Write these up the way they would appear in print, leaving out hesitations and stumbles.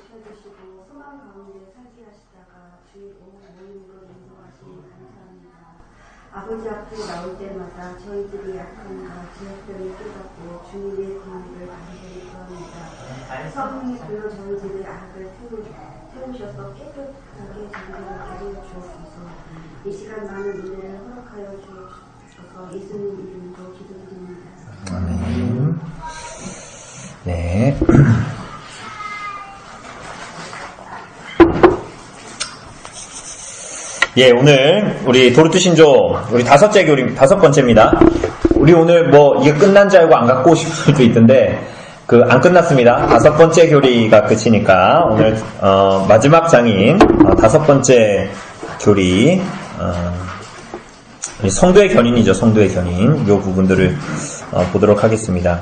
지켜주시고 소망 가운데 살게 하시다가 주의 모임으로 인도하시니 감사합니다. 아버지 앞에 나올 때마다 저희들이 약함과 죄악들을 깨닫고 주님의 공의를 간절히 구합니다. 성령이 불러 저희들의 악을 태우셔서 깨끗하게 정결하게 하여 주옵소서. 이 시간 많은 은혜를 허락하여 주옵소서. 예수님 이름으로 기도드립니다. 아멘. 네. 예, 오늘 우리 도르트 신조 우리 다섯 번째입니다. 우리 오늘 이게 끝난 줄 알고 안 갖고 오실 수도 있던데 안 끝났습니다. 다섯 번째 교리가 끝이니까 오늘 마지막 장인 다섯 번째 교리 성도의 견인이죠. 성도의 견인 요 부분들을 보도록 하겠습니다.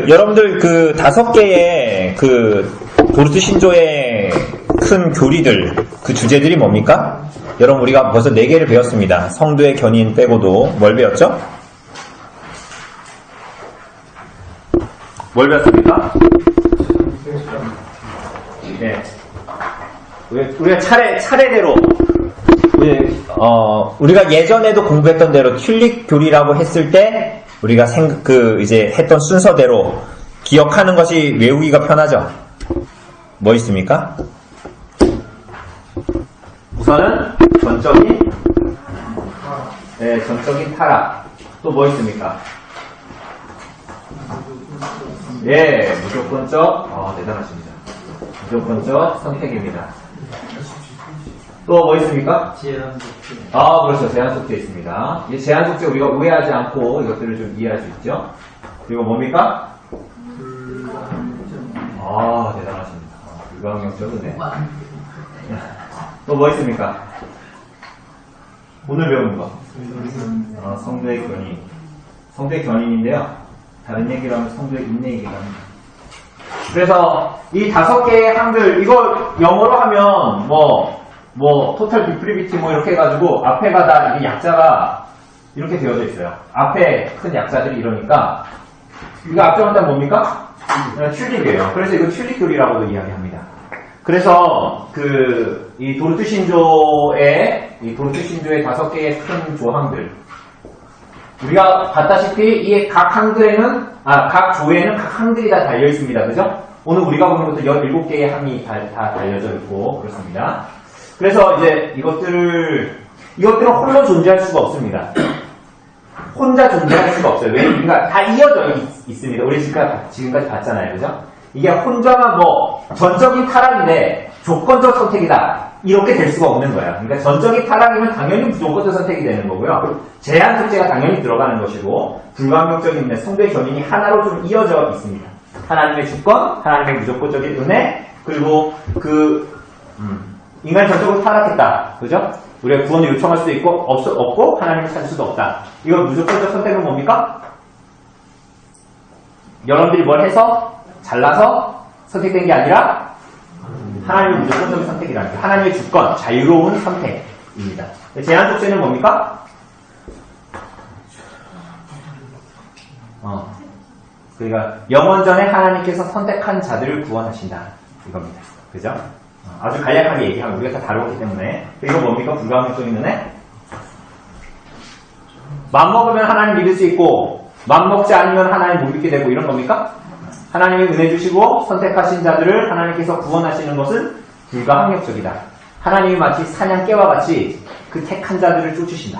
여러분들 다섯 개의 도르트 신조의 큰 교리들, 주제들이 뭡니까? 여러분, 우리가 벌써 4개를 배웠습니다. 성도의 견인 빼고도 뭘 배웠죠? 뭘 배웠습니까? 네. 우리가 차례대로, 우리가 예전에도 공부했던 대로 튤립 교리라고 했을 때, 우리가 이제 했던 순서대로 기억하는 것이 외우기가 편하죠? 뭐 있습니까? 우선은 전적인 타락. 또 뭐 있습니까? 예, 무조건적, 대단하십니다. 무조건적 선택입니다. 또 뭐 있습니까? 제한 속죄. 그렇죠. 제한 속죄 있습니다. 이 제한 속죄 우리가 오해하지 않고 이것들을 좀 이해할 수 있죠. 그리고 뭡니까? 대단하십니다. 불가항력적 은혜. 또 뭐 있습니까? 오늘 배운 거. 성도의 견인. 성도의 견인인데요. 다른 얘기로 하면 성도의 인내이기도 합니다. 그래서 이 5개의 항들, 이거 영어로 하면 토탈 디프리비티 이렇게 해가지고 앞에가 다 이게 약자가 이렇게 되어져 있어요. 앞에 큰 약자들이 이러니까 이거 앞에 한다면 뭡니까? 튤립이에요. 그래서 이거 튤립 교리라고도 이야기합니다. 그래서 이 도르트 신조의 5개의 큰 조항들 우리가 봤다시피 이 각 항들에는 각 조에는 각 항들이 다 달려 있습니다. 그죠? 오늘 우리가 보는 것도 17개의 항이 다 달려져 있고 그렇습니다. 그래서 이제 이것들은 홀로 존재할 수가 없습니다. 혼자 존재할 수가 없어요. 왜냐면 다 이어져 있습니다. 우리 지금까지 봤잖아요. 그죠? 이게 혼자만 전적인 타락인데 조건적 선택이다. 이렇게 될 수가 없는 거예요. 그러니까 전적인 타락이면 당연히 무조건적 선택이 되는 거고요. 제한 속죄가 당연히 들어가는 것이고 불가항력적인 성도의 견인이 하나로 좀 이어져 있습니다. 하나님의 주권, 하나님의 무조건적인 은혜, 그리고 인간이 전적으로 타락했다. 그죠? 우리가 구원을 요청할 수도 있고, 없고, 하나님을 찾을 수도 없다. 이건 무조건적 선택은 뭡니까? 여러분들이 뭘 해서, 잘나서 선택된 게 아니라, 하나님의 무조건적인 선택이라는 거예요. 하나님의 주권, 자유로운 선택입니다. 제한 속죄는 뭡니까? 그러니까, 영원 전에 하나님께서 선택한 자들을 구원하신다. 이겁니다. 그죠? 아주 간략하게 얘기하면 우리가 다 다루었기 때문에 이거 뭡니까? 불가항력적인 은혜? 맘먹으면 하나님 믿을 수 있고 맘먹지 않으면 하나님 못 믿게 되고 이런 겁니까? 하나님이 은혜 주시고 선택하신 자들을 하나님께서 구원하시는 것은 불가항력적이다. 하나님이 마치 사냥개와 같이 그 택한 자들을 쫓으신다.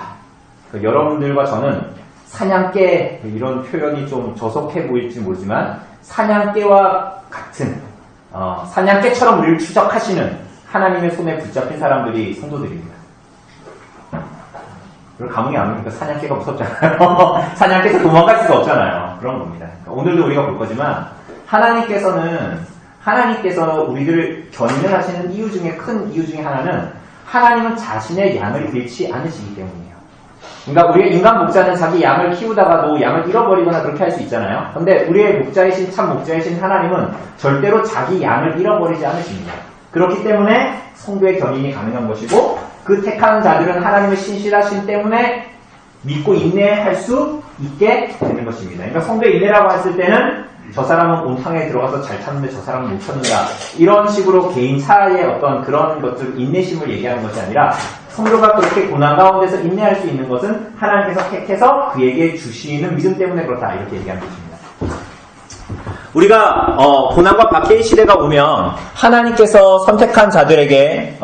그러니까 여러분들과 저는 사냥개 이런 표현이 좀 저속해 보일지 모르지만 사냥개와 같은 사냥개처럼 우리를 추적하시는 하나님의 손에 붙잡힌 사람들이 성도들입니다. 그걸 감흥이 안 오니까 사냥개가 무섭잖아요. 사냥개에서 도망갈 수가 없잖아요. 그런 겁니다. 그러니까 오늘도 우리가 볼 거지만 하나님께서 우리들을 견인을 하시는 이유 중에 큰 이유 중에 하나는 하나님은 자신의 양을 잃지 않으시기 때문이에요. 그러니까 우리의 인간 목자는 자기 양을 키우다가도 양을 잃어버리거나 그렇게 할 수 있잖아요. 근데 우리의 목자이신 참 목자이신 하나님은 절대로 자기 양을 잃어버리지 않으십니다. 그렇기 때문에 성도의 견인이 가능한 것이고 그 택한 자들은 하나님의 신실하신 때문에 믿고 인내할 수 있게 되는 것입니다. 그러니까 성도의 인내라고 했을 때는 저 사람은 온탕에 들어가서 잘 찾는데 저 사람은 못 찾는다. 이런 식으로 개인 차의 어떤 그런 것들, 인내심을 얘기하는 것이 아니라 성도가 그렇게 고난 가운데서 인내할 수 있는 것은 하나님께서 택해서 그에게 주시는 믿음 때문에 그렇다. 이렇게 얘기하는 것입니다. 우리가 고난과 박해의 시대가 오면 하나님께서 선택한 자들에게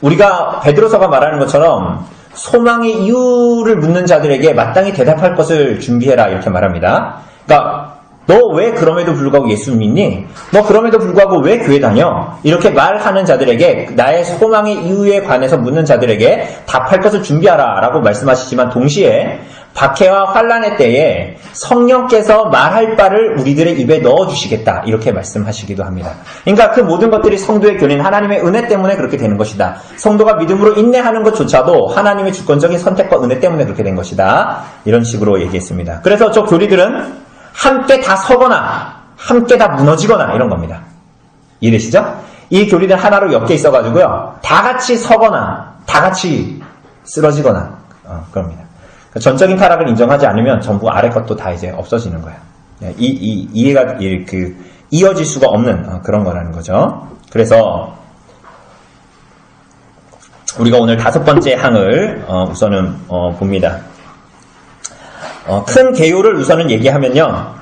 우리가 베드로서가 말하는 것처럼 소망의 이유를 묻는 자들에게 마땅히 대답할 것을 준비해라 이렇게 말합니다. 그러니까 너 왜 그럼에도 불구하고 예수 믿니? 너 그럼에도 불구하고 왜 교회 다녀? 이렇게 말하는 자들에게 나의 소망의 이유에 관해서 묻는 자들에게 답할 것을 준비하라 라고 말씀하시지만 동시에 박해와 환난의 때에 성령께서 말할 바를 우리들의 입에 넣어주시겠다 이렇게 말씀하시기도 합니다. 그러니까 그 모든 것들이 성도의 교리는 하나님의 은혜 때문에 그렇게 되는 것이다. 성도가 믿음으로 인내하는 것조차도 하나님의 주권적인 선택과 은혜 때문에 그렇게 된 것이다. 이런 식으로 얘기했습니다. 그래서 저 교리들은 함께 다 서거나 함께 다 무너지거나 이런 겁니다. 이해되시죠? 이 교리들 하나로 엮여 있어가지고요. 다 같이 서거나 다 같이 쓰러지거나 그럽니다. 전적인 타락을 인정하지 않으면 전부 아래 것도 다 이제 없어지는 거예요. 이해가 이어질 수가 없는 그런 거라는 거죠. 그래서 우리가 오늘 5번째 항을 우선은 봅니다. 큰 개요를 우선은 얘기하면요.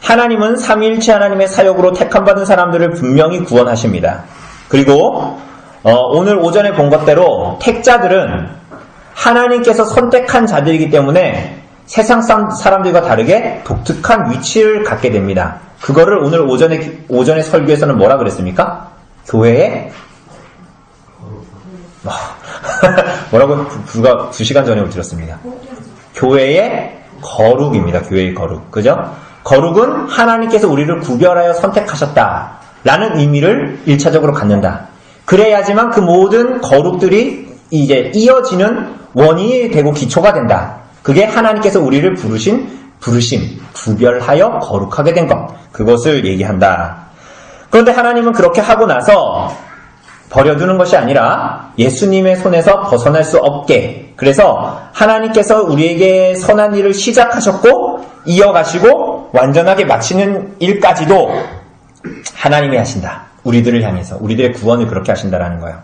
하나님은 삼위일체 하나님의 사역으로 택함받은 사람들을 분명히 구원하십니다. 그리고 오늘 오전에 본 것대로 택자들은 하나님께서 선택한 자들이기 때문에 세상 사람들과 다르게 독특한 위치를 갖게 됩니다. 그거를 오늘 오전에 설교에서는 뭐라 그랬습니까? 교회의 뭐라고 불과 2시간 전에 들었습니다. 교회의 거룩입니다. 교회의 거룩. 그죠? 거룩은 하나님께서 우리를 구별하여 선택하셨다. 라는 의미를 1차적으로 갖는다. 그래야지만 그 모든 거룩들이 이제 이어지는 원인이 되고 기초가 된다. 그게 하나님께서 우리를 부르심, 구별하여 거룩하게 된 것. 그것을 얘기한다. 그런데 하나님은 그렇게 하고 나서 버려두는 것이 아니라 예수님의 손에서 벗어날 수 없게, 그래서 하나님께서 우리에게 선한 일을 시작하셨고 이어가시고 완전하게 마치는 일까지도 하나님이 하신다. 우리들을 향해서 우리들의 구원을 그렇게 하신다라는 거예요.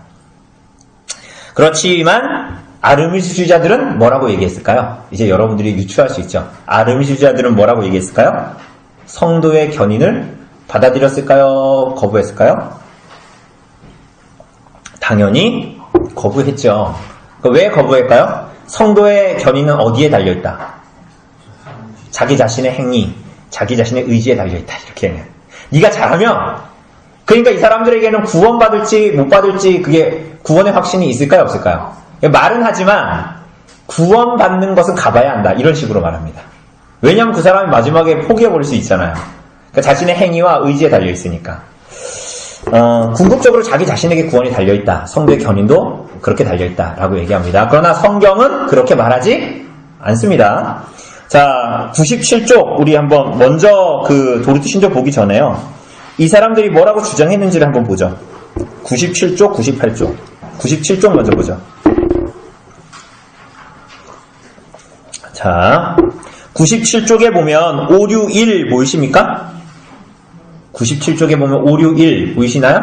그렇지만 아르미주의자들은 뭐라고 얘기했을까요? 이제 여러분들이 유추할 수 있죠. 아르미주의자들은 뭐라고 얘기했을까요? 성도의 견인을 받아들였을까요? 거부했을까요? 당연히 거부했죠. 왜 거부했을까요? 성도의 견인은 어디에 달려있다? 자기 자신의 행위, 자기 자신의 의지에 달려있다. 이렇게. 네가 잘하면, 그러니까 이 사람들에게는 구원받을지 못 받을지 그게 구원의 확신이 있을까요? 없을까요? 말은 하지만 구원받는 것은 가봐야 한다. 이런 식으로 말합니다. 왜냐하면 그 사람이 마지막에 포기해버릴 수 있잖아요. 그러니까 자신의 행위와 의지에 달려있으니까. 궁극적으로 자기 자신에게 구원이 달려있다. 성도의 견인도 그렇게 달려있다. 라고 얘기합니다. 그러나 성경은 그렇게 말하지 않습니다. 자, 97쪽, 우리 한번 먼저 그 도르트 신조 보기 전에요. 이 사람들이 뭐라고 주장했는지를 한번 보죠. 97쪽, 98쪽. 97쪽 먼저 보죠. 자, 97쪽에 보면 561 보이십니까? 97쪽에 보면 561 보이시나요?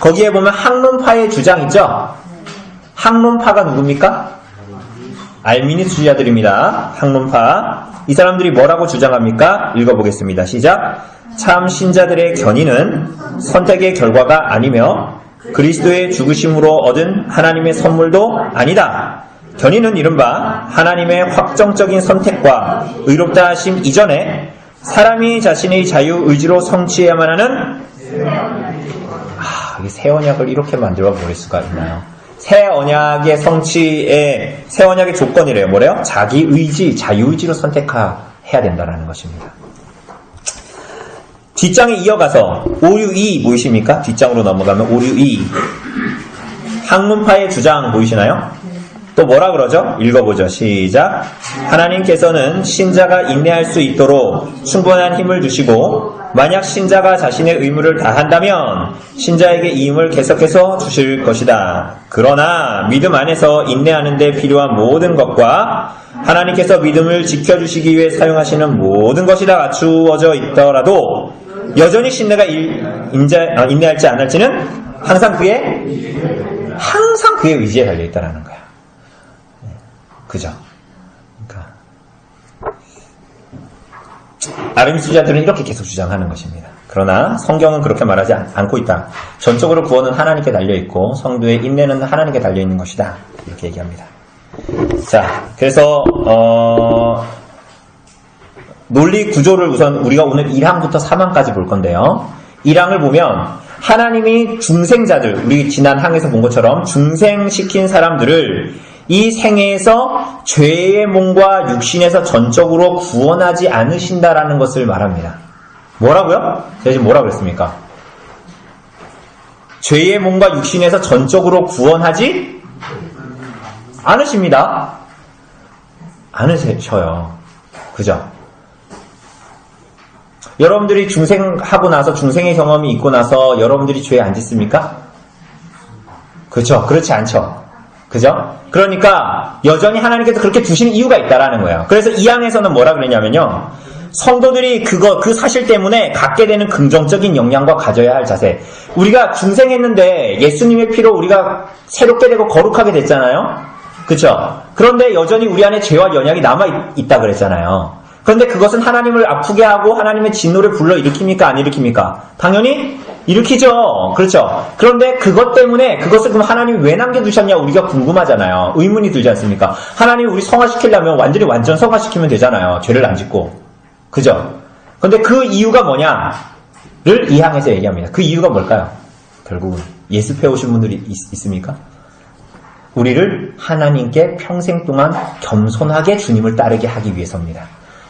거기에 보면 학론파의 주장 있죠? 학론파가 누굽니까? 알미니스주의자들입니다. 학론파. 이 사람들이 뭐라고 주장합니까? 읽어보겠습니다. 시작. 참 신자들의 견인은 선택의 결과가 아니며 그리스도의 죽으심으로 얻은 하나님의 선물도 아니다. 견인은 이른바 하나님의 확정적인 선택과 의롭다 하심 이전에 사람이 자신의 자유 의지로 성취해야만 하는 새 언약을 이렇게 만들어 버릴 수가 있나요? 새 언약의 성취의 새 언약의 조건이래요. 뭐래요? 자기 의지, 자유 의지로 선택해야 된다라는 것입니다. 뒷장에 이어가서 562 보이십니까? 뒷장으로 넘어가면 562 학문파의 주장 보이시나요? 또 뭐라 그러죠? 읽어보죠. 시작. 하나님께서는 신자가 인내할 수 있도록 충분한 힘을 주시고 만약 신자가 자신의 의무를 다한다면 신자에게 이 힘을 계속해서 주실 것이다. 그러나 믿음 안에서 인내하는 데 필요한 모든 것과 하나님께서 믿음을 지켜주시기 위해 사용하시는 모든 것이 다 갖추어져 있더라도 여전히 신뢰가 인내할지 안 할지는 항상 그의 의지에 달려있다는 거야. 그죠? 그러니까 아르미스주자들은 이렇게 계속 주장하는 것입니다. 그러나 성경은 그렇게 말하지 않고 있다. 전적으로 구원은 하나님께 달려있고 성도의 인내는 하나님께 달려있는 것이다. 이렇게 얘기합니다. 자, 그래서 논리 구조를 우선 우리가 오늘 1항부터 3항까지 볼 건데요. 1항을 보면 하나님이 중생자들, 우리 지난 항에서 본 것처럼 중생시킨 사람들을 이 생애에서 죄의 몸과 육신에서 전적으로 구원하지 않으신다라는 것을 말합니다. 뭐라고요? 제가 지금 뭐라고 그랬습니까? 죄의 몸과 육신에서 전적으로 구원하지 않으십니다. 않으셔요. 그죠? 여러분들이 중생하고 나서 중생의 경험이 있고 나서 여러분들이 죄에 안 짓습니까? 그렇죠? 그렇지 않죠? 그죠? 그러니까 여전히 하나님께서 그렇게 두시는 이유가 있다라는 거예요. 그래서 이 항에서는 뭐라 그랬냐면요. 성도들이 그 사실 때문에 갖게 되는 긍정적인 영향과 가져야 할 자세. 우리가 중생했는데 예수님의 피로 우리가 새롭게 되고 거룩하게 됐잖아요. 그렇죠? 그런데 여전히 우리 안에 죄와 연약이 남아있다 그랬잖아요. 그런데 그것은 하나님을 아프게 하고 하나님의 진노를 불러일으킵니까? 안 일으킵니까? 당연히 일으키죠. 그렇죠? 그런데 그것 때문에 그것을 그럼 하나님이 왜 남겨두셨냐 우리가 궁금하잖아요. 의문이 들지 않습니까? 하나님이 우리 성화시키려면 완전 성화시키면 되잖아요. 죄를 안 짓고. 그죠? 그런데 그 이유가 뭐냐를 이 항에서 얘기합니다. 그 이유가 뭘까요? 결국은 예습해 오신 분들이 있습니까? 우리를 하나님께 평생 동안 겸손하게 주님을 따르게 하기 위해서입니다.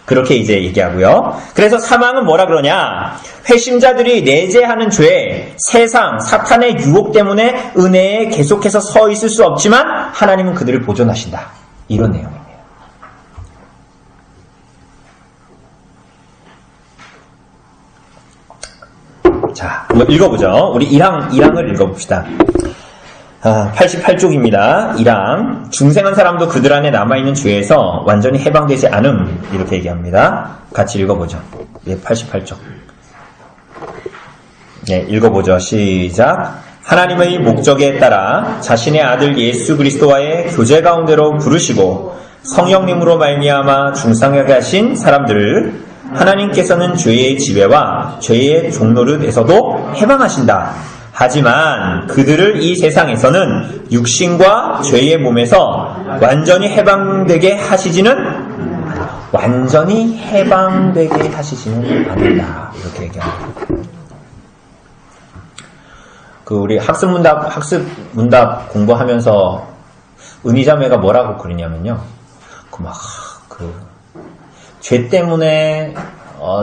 그렇게 이제 얘기하고요. 그래서 사망은 뭐라 그러냐? 회심자들이 내재하는 죄, 세상, 사탄의 유혹 때문에 은혜에 계속해서 서 있을 수 없지만 하나님은 그들을 보존하신다. 이런 내용입니다. 자, 한번 읽어보죠. 우리 1항을 읽어봅시다. 88쪽입니다. 1항. 중생한 사람도 그들 안에 남아있는 죄에서 완전히 해방되지 않음. 이렇게 얘기합니다. 같이 읽어보죠. 네, 88쪽. 네, 읽어보죠. 시작. 하나님의 목적에 따라 자신의 아들 예수 그리스도와의 교제 가운데로 부르시고 성령님으로 말미암아 중상하게 하신 사람들을 하나님께서는 죄의 지배와 죄의 종노릇에서도 해방하신다. 하지만 그들을 이 세상에서는 육신과 죄의 몸에서 완전히 해방되게 하시지는 않는다. 이렇게 얘기합니다. 우리 학습 문답 공부하면서 은희자매가 뭐라고 그러냐면요. 죄 때문에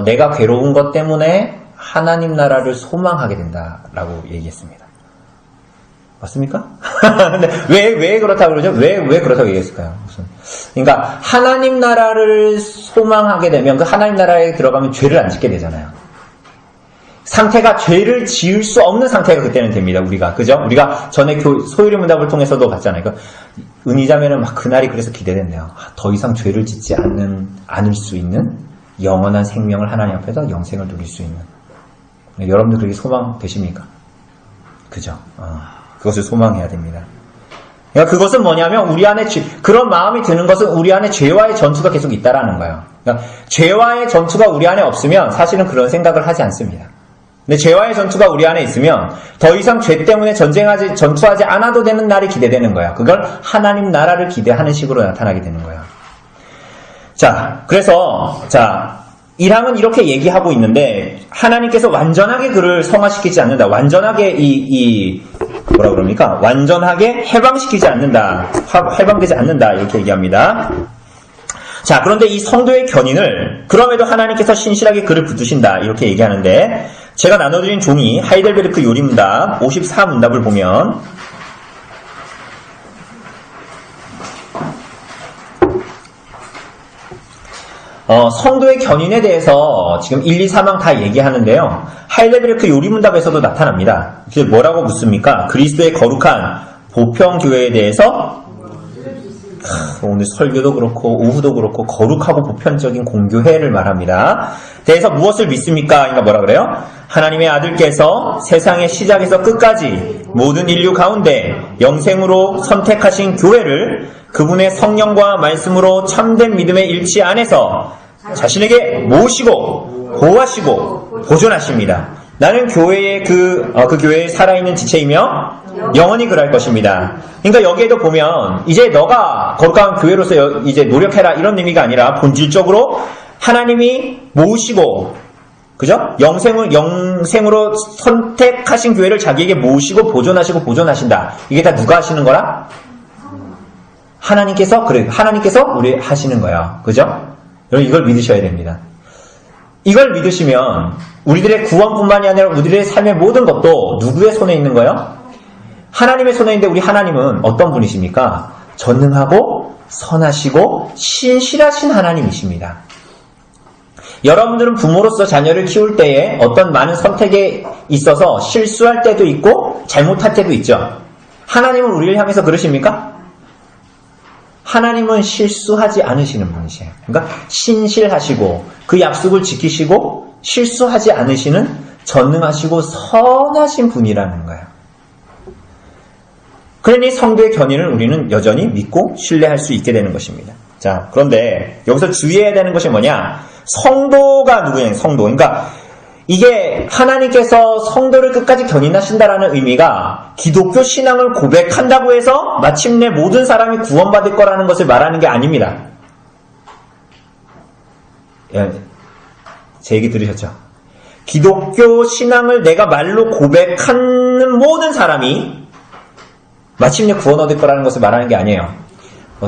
내가 괴로운 것 때문에 하나님 나라를 소망하게 된다라고 얘기했습니다. 맞습니까? 근데 왜 그렇다고 그러죠? 왜 그렇다고 얘기했을까요? 그러니까 하나님 나라를 소망하게 되면 그 하나님 나라에 들어가면 죄를 안 짓게 되잖아요. 상태가 죄를 지을 수 없는 상태가 그때는 됩니다. 그죠? 우리가 전에 소유리 문답을 통해서도 봤잖아요. 은희자매는 그날이 그래서 기대된대요. 더 이상 죄를 짓지 않을 수 있는 영원한 생명을 하나님 앞에서 영생을 누릴 수 있는. 여러분들 그렇게 소망되십니까? 그죠? 그것을 소망해야 됩니다. 그러니까 그것은 뭐냐면 우리 안에 그런 마음이 드는 것은 우리 안에 죄와의 전투가 계속 있다라는 거예요. 그러니까 죄와의 전투가 우리 안에 없으면 사실은 그런 생각을 하지 않습니다. 근데 죄와의 전투가 우리 안에 있으면 더 이상 죄 때문에 전투하지 않아도 되는 날이 기대되는 거야. 그걸 하나님 나라를 기대하는 식으로 나타나게 되는 거야. 자, 그래서 1항은 이렇게 얘기하고 있는데 하나님께서 완전하게 그를 성화시키지 않는다. 완전하게 완전하게 해방시키지 않는다. 해방되지 않는다. 이렇게 얘기합니다. 자, 그런데 이 성도의 견인을 그럼에도 하나님께서 신실하게 그를 붙드신다. 이렇게 얘기하는데 제가 나눠드린 종이 하이델베르크 요리문답 54문답을 보면 성도의 견인에 대해서 지금 1, 2, 3항 다 얘기하는데요. 하일레베르크 요리문답에서도 나타납니다. 뭐라고 묻습니까? 그리스도의 거룩한 보편교회에 대해서 오늘 설교도 그렇고 오후도 그렇고 거룩하고 보편적인 공교회를 말합니다. 대해서 무엇을 믿습니까? 그러니까 뭐라 그래요? 하나님의 아들께서 세상의 시작에서 끝까지 모든 인류 가운데 영생으로 선택하신 교회를 그분의 성령과 말씀으로 참된 믿음의 일치 안에서 자신에게 모으시고 보호하시고 보존하십니다. 나는 교회의 그 교회의 살아있는 지체이며 영원히 그럴 것입니다. 그러니까 여기에도 보면 이제 너가 거룩한 교회로서 이제 노력해라 이런 의미가 아니라 본질적으로 하나님이 모으시고 그죠? 영생으로 선택하신 교회를 자기에게 모으시고 보존하시고 보존하신다. 이게 다 누가 하시는 거라? 하나님께서 우리 하시는 거예요. 그죠? 여러분 이걸 믿으셔야 됩니다. 이걸 믿으시면 우리들의 구원뿐만이 아니라 우리들의 삶의 모든 것도 누구의 손에 있는 거예요? 하나님의 손에 있는데 우리 하나님은 어떤 분이십니까? 전능하고 선하시고 신실하신 하나님이십니다. 여러분들은 부모로서 자녀를 키울 때에 어떤 많은 선택에 있어서 실수할 때도 있고 잘못할 때도 있죠. 하나님은 우리를 향해서 그러십니까? 하나님은 실수하지 않으시는 분이세요. 그러니까 신실하시고 그 약속을 지키시고 실수하지 않으시는 전능하시고 선하신 분이라는 거예요. 그러니 성도의 견인을 우리는 여전히 믿고 신뢰할 수 있게 되는 것입니다. 자, 그런데 여기서 주의해야 되는 것이 뭐냐? 성도가 누구냐? 성도. 그러니까 이게 하나님께서 성도를 끝까지 견인하신다라는 의미가 기독교 신앙을 고백한다고 해서 마침내 모든 사람이 구원받을 거라는 것을 말하는 게 아닙니다. 제 얘기 들으셨죠? 기독교 신앙을 내가 말로 고백하는 모든 사람이 마침내 구원 얻을 거라는 것을 말하는 게 아니에요.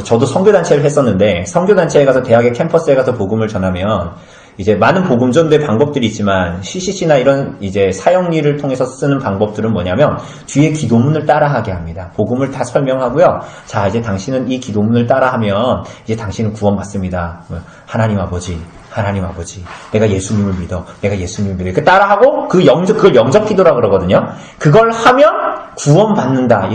저도 선교단체를 했었는데 선교단체에 가서 대학의 캠퍼스에 가서 복음을 전하면 이제 많은 복음 전도의 방법들이 있지만 CCC나 이런 이제 사역리를 통해서 쓰는 방법들은 뭐냐면 뒤에 기도문을 따라하게 합니다. 복음을 다 설명하고요. 자, 이제 당신은 이 기도문을 따라하면 이제 당신은 구원받습니다. 하나님 아버지, 내가 예수님을 믿어. 이렇게 따라하고 그걸 영접 기도라 그러거든요. 그걸 하면 구원받는다.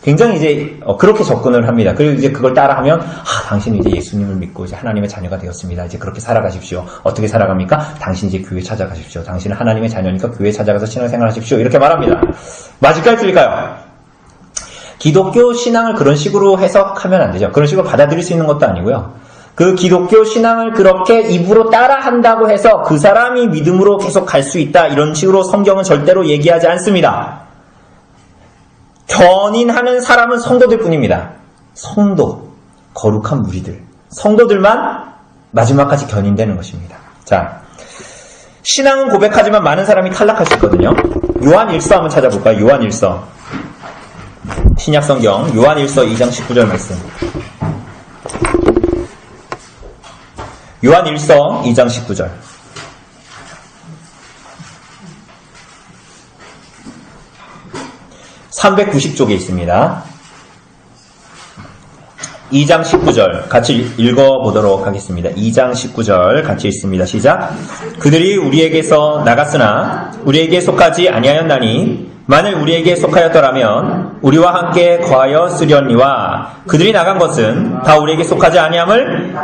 굉장히 이제 그렇게 접근을 합니다. 그리고 이제 그걸 따라하면 당신은 이제 예수님을 믿고 이제 하나님의 자녀가 되었습니다. 이제 그렇게 살아가십시오. 어떻게 살아갑니까? 당신 이제 교회 찾아가십시오. 당신은 하나님의 자녀니까 교회 찾아가서 신앙생활 하십시오. 이렇게 말합니다. 맞을까요? 틀릴까요? 기독교 신앙을 그런 식으로 해석하면 안 되죠. 그런 식으로 받아들일 수 있는 것도 아니고요. 그 기독교 신앙을 그렇게 입으로 따라한다고 해서 그 사람이 믿음으로 계속 갈 수 있다. 이런 식으로 성경은 절대로 얘기하지 않습니다. 견인하는 사람은 성도들 뿐입니다. 성도, 거룩한 무리들, 성도들만 마지막까지 견인되는 것입니다. 자, 신앙은 고백하지만 많은 사람이 탈락할 수 있거든요. 요한일서 한번 찾아볼까요? 요한일서. 신약성경 요한일서 2장 19절 말씀. 요한일서 2장 19절. (390쪽에) 있습니다. 2장 19절 같이 읽어보도록 하겠습니다. 2장 19절 같이 읽습니다. 시작. 그들이 우리에게서 나갔으나 우리에게 속하지 아니하였나니 만일 우리에게 속하였더라면 우리와 함께 거하였으려니와 그들이 나간 것은 다 우리에게 속하지 아니함을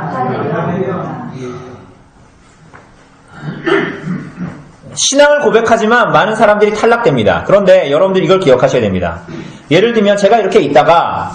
신앙을 고백하지만 많은 사람들이 탈락됩니다. 그런데 여러분들 이걸 기억하셔야 됩니다. 예를 들면 제가 이렇게 있다가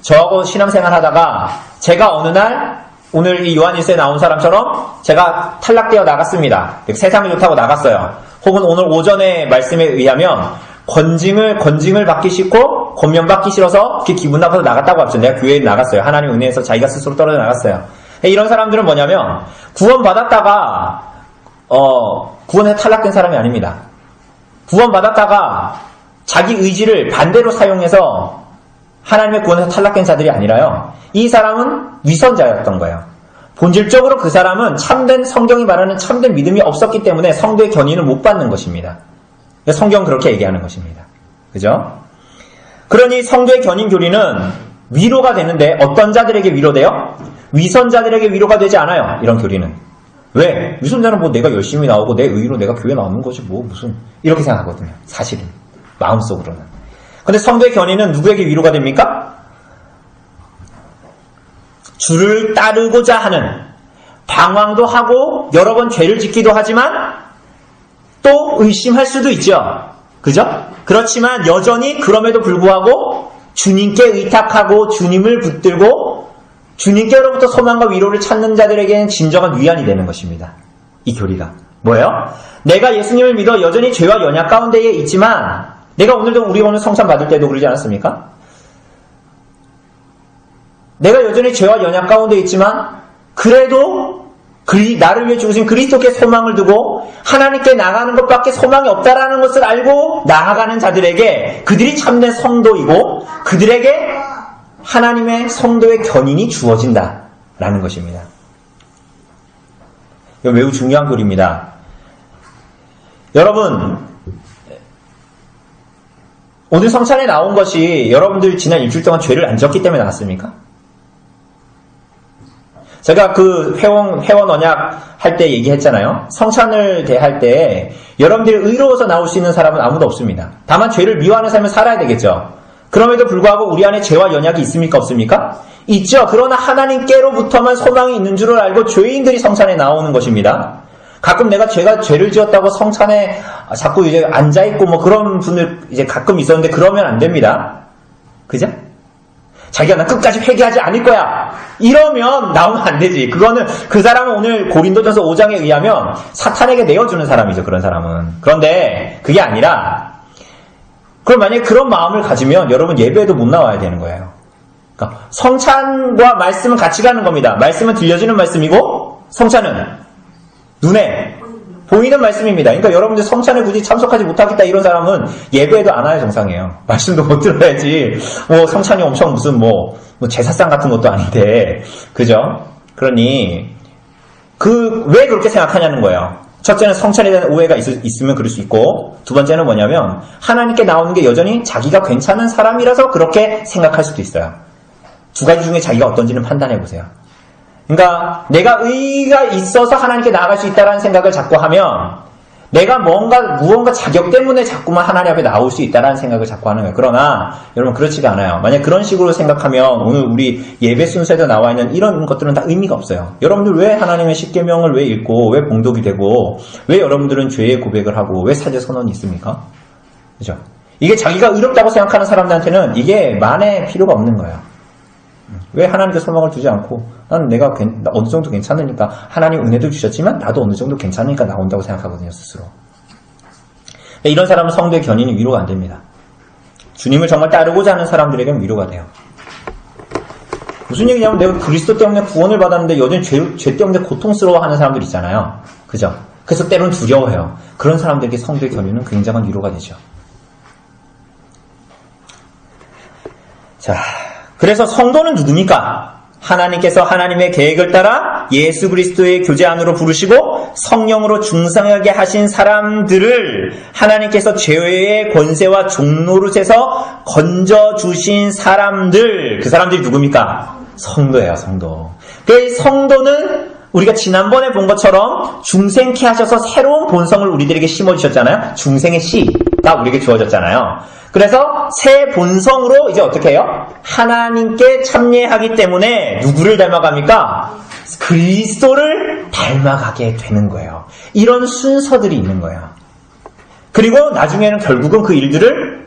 저하고 신앙생활 하다가 제가 어느 날 오늘 이 요한일서에 나온 사람처럼 제가 탈락되어 나갔습니다. 세상이 좋다고 나갔어요. 혹은 오늘 오전에 말씀에 의하면 권징을 받기 싫고 권면받기 싫어서 그렇게 기분 나빠서 나갔다고 합시다. 내가 교회에 나갔어요. 하나님 은혜에서 자기가 스스로 떨어져 나갔어요. 이런 사람들은 뭐냐면 구원받았다가 구원에 탈락된 사람이 아닙니다. 구원받았다가 자기 의지를 반대로 사용해서 하나님의 구원에서 탈락된 자들이 아니라요. 이 사람은 위선자였던 거예요. 본질적으로 그 사람은 참된 성경이 말하는 참된 믿음이 없었기 때문에 성도의 견인을 못 받는 것입니다. 성경은 그렇게 얘기하는 것입니다. 그죠? 그러니 성도의 견인 교리는 위로가 되는데 어떤 자들에게 위로돼요? 위선자들에게 위로가 되지 않아요. 이런 교리는. 왜? 위선자는 뭐 내가 열심히 나오고 내 의로 내가 교회 나오는 거지 뭐 무슨 이렇게 생각하거든요. 사실은. 마음속으로는. 근데 성도의 견인은 누구에게 위로가 됩니까? 주를 따르고자 하는, 방황도 하고 여러 번 죄를 짓기도 하지만 또 의심할 수도 있죠. 그죠? 그렇지만 여전히 그럼에도 불구하고 주님께 의탁하고 주님을 붙들고 주님께로부터 소망과 위로를 찾는 자들에게는 진정한 위안이 되는 것입니다. 이 교리가. 뭐예요? 내가 예수님을 믿어 여전히 죄와 연약 가운데에 있지만 내가 오늘도 우리 오늘 성찬 받을 때도 그러지 않았습니까? 내가 여전히 죄와 연약 가운데 있지만 그래도 나를 위해 죽으신 그리스도께 소망을 두고 하나님께 나가는 것밖에 소망이 없다라는 것을 알고 나아가는 자들에게 그들이 참된 성도이고 그들에게 하나님의 성도의 견인이 주어진다라는 것입니다. 이거 매우 중요한 글입니다. 여러분, 오늘 성찬에 나온 것이 여러분들 지난 일주일 동안 죄를 안 지었기 때문에 나왔습니까? 제가 그 회원 언약 할 때 얘기했잖아요. 성찬을 대할 때 여러분들이 의로워서 나올 수 있는 사람은 아무도 없습니다. 다만 죄를 미워하는 삶을 살아야 되겠죠. 그럼에도 불구하고 우리 안에 죄와 연약이 있습니까? 없습니까? 있죠. 그러나 하나님께로부터만 소망이 있는 줄을 알고 죄인들이 성찬에 나오는 것입니다. 가끔 내가 죄를 지었다고 성찬에 자꾸 이제 앉아있고 뭐 그런 분들 이제 가끔 있었는데 그러면 안 됩니다. 그죠? 자기가 난 끝까지 회개하지 않을 거야. 이러면 나오면 안 되지. 그거는 그 사람은 오늘 고린도전서 5장에 의하면 사탄에게 내어주는 사람이죠. 그런 사람은. 그런데 그게 아니라 그럼 만약에 그런 마음을 가지면 여러분 예배에도 못 나와야 되는 거예요. 그러니까 성찬과 말씀은 같이 가는 겁니다. 말씀은 들려주는 말씀이고 성찬은 눈에 보이는 말씀입니다. 그러니까 여러분들 성찬에 굳이 참석하지 못하겠다 이런 사람은 예배에도 안 와야 정상이에요. 말씀도 못 들어야지. 뭐 성찬이 엄청 무슨 뭐 제사상 같은 것도 아닌데, 그죠? 그러니 왜 그렇게 생각하냐는 거예요. 첫째는 성찬에 대한 오해가 있으면 그럴 수 있고, 두 번째는 뭐냐면 하나님께 나오는 게 여전히 자기가 괜찮은 사람이라서 그렇게 생각할 수도 있어요. 두 가지 중에 자기가 어떤지는 판단해 보세요. 그러니까 내가 의의가 있어서 하나님께 나아갈 수 있다는 생각을 자꾸 하면 내가 무언가 자격 때문에 자꾸만 하나님 앞에 나올 수 있다는 생각을 자꾸 하는 거예요. 그러나 여러분 그렇지가 않아요. 만약 그런 식으로 생각하면 오늘 우리 예배 순서에도 나와 있는 이런 것들은 다 의미가 없어요. 여러분들 왜 하나님의 십계명을 왜 읽고 왜 봉독이 되고 왜 여러분들은 죄의 고백을 하고 왜 사죄 선언이 있습니까? 그죠? 이게 자기가 의롭다고 생각하는 사람들한테는 이게 만에 필요가 없는 거예요. 왜 하나님께 소망을 두지 않고 나는 내가 어느 정도 괜찮으니까 하나님 은혜도 주셨지만 나도 어느 정도 괜찮으니까 나온다고 생각하거든요. 스스로. 이런 사람은 성도의 견인이 위로가 안 됩니다. 주님을 정말 따르고자 하는 사람들에게는 위로가 돼요. 무슨 얘기냐면 내가 그리스도 때문에 구원을 받았는데 여전히 죄 때문에 고통스러워하는 사람들 있잖아요. 그죠? 그래서 때로는 두려워해요. 그런 사람들에게 성도의 견인은 굉장한 위로가 되죠. 자, 그래서 성도는 누굽니까? 하나님께서 하나님의 계획을 따라 예수 그리스도의 교제 안으로 부르시고 성령으로 중생하게 하신 사람들을 하나님께서 죄의 권세와 종노릇에서 건져주신 사람들, 그 사람들이 누굽니까? 성도예요, 성도. 그 성도는 우리가 지난번에 본 것처럼 중생케 하셔서 새로운 본성을 우리들에게 심어주셨잖아요. 중생의 씨가 우리에게 주어졌잖아요. 그래서 새 본성으로 이제 어떻게 해요? 하나님께 참여하기 때문에 누구를 닮아갑니까? 그리스도를 닮아가게 되는 거예요. 이런 순서들이 있는 거예요. 그리고 나중에는 결국은 그 일들을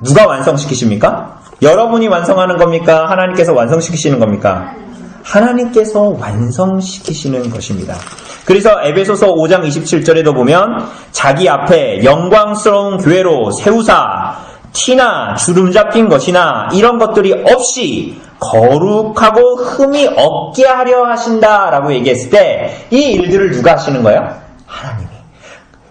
누가 완성시키십니까? 여러분이 완성하는 겁니까? 하나님께서 완성시키시는 겁니까? 하나님께서 완성시키시는 것입니다. 그래서 에베소서 5장 27절에도 보면 자기 앞에 영광스러운 교회로 세우사 티나 주름 잡힌 것이나 이런 것들이 없이 거룩하고 흠이 없게 하려 하신다라고 얘기했을 때 이 일들을 누가 하시는 거예요? 하나님이.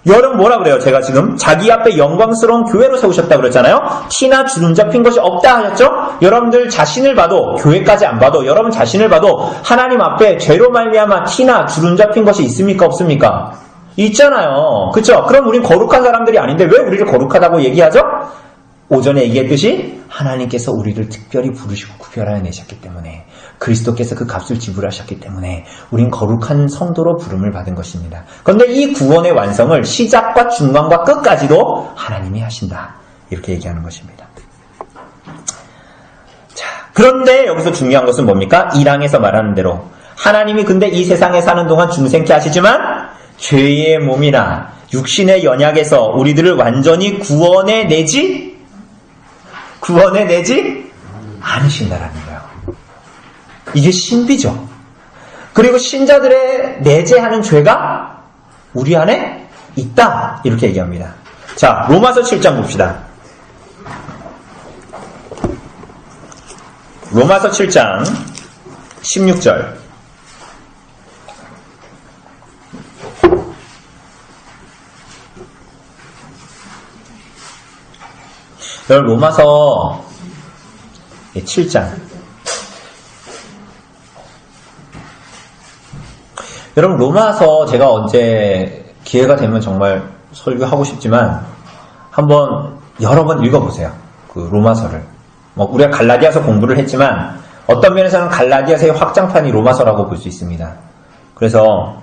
여러분 뭐라 그래요? 제가 지금 자기 앞에 영광스러운 교회로 세우셨다 그랬잖아요. 티나 주름 잡힌 것이 없다 하셨죠? 여러분들 자신을 봐도, 교회까지 안 봐도 여러분 자신을 봐도 하나님 앞에 죄로 말미암아 티나 주름 잡힌 것이 있습니까? 없습니까? 있잖아요. 그렇죠? 그럼 우린 거룩한 사람들이 아닌데 왜 우리를 거룩하다고 얘기하죠? 오전에 얘기했듯이 하나님께서 우리를 특별히 부르시고 구별하여 내셨기 때문에 그리스도께서 그 값을 지불하셨기 때문에 우린 거룩한 성도로 부름을 받은 것입니다. 그런데 이 구원의 완성을 시작과 중간과 끝까지도 하나님이 하신다. 이렇게 얘기하는 것입니다. 자, 그런데 여기서 중요한 것은 뭡니까? 1항에서 말하는 대로 하나님이 근데 이 세상에 사는 동안 중생케 하시지만 죄의 몸이나 육신의 연약에서 우리들을 완전히 구원해내지 않으신다라는 거예요. 이게 신비죠. 그리고 신자들의 내재하는 죄가 우리 안에 있다. 이렇게 얘기합니다. 자, 로마서 7장 봅시다. 로마서 7장 16절. 여러분, 로마서 7장. 여러분, 로마서 제가 언제 기회가 되면 정말 설교하고 싶지만 한번 여러 번 읽어보세요. 그 로마서를. 우리가 갈라디아서 공부를 했지만 어떤 면에서는 갈라디아서의 확장판이 로마서라고 볼 수 있습니다. 그래서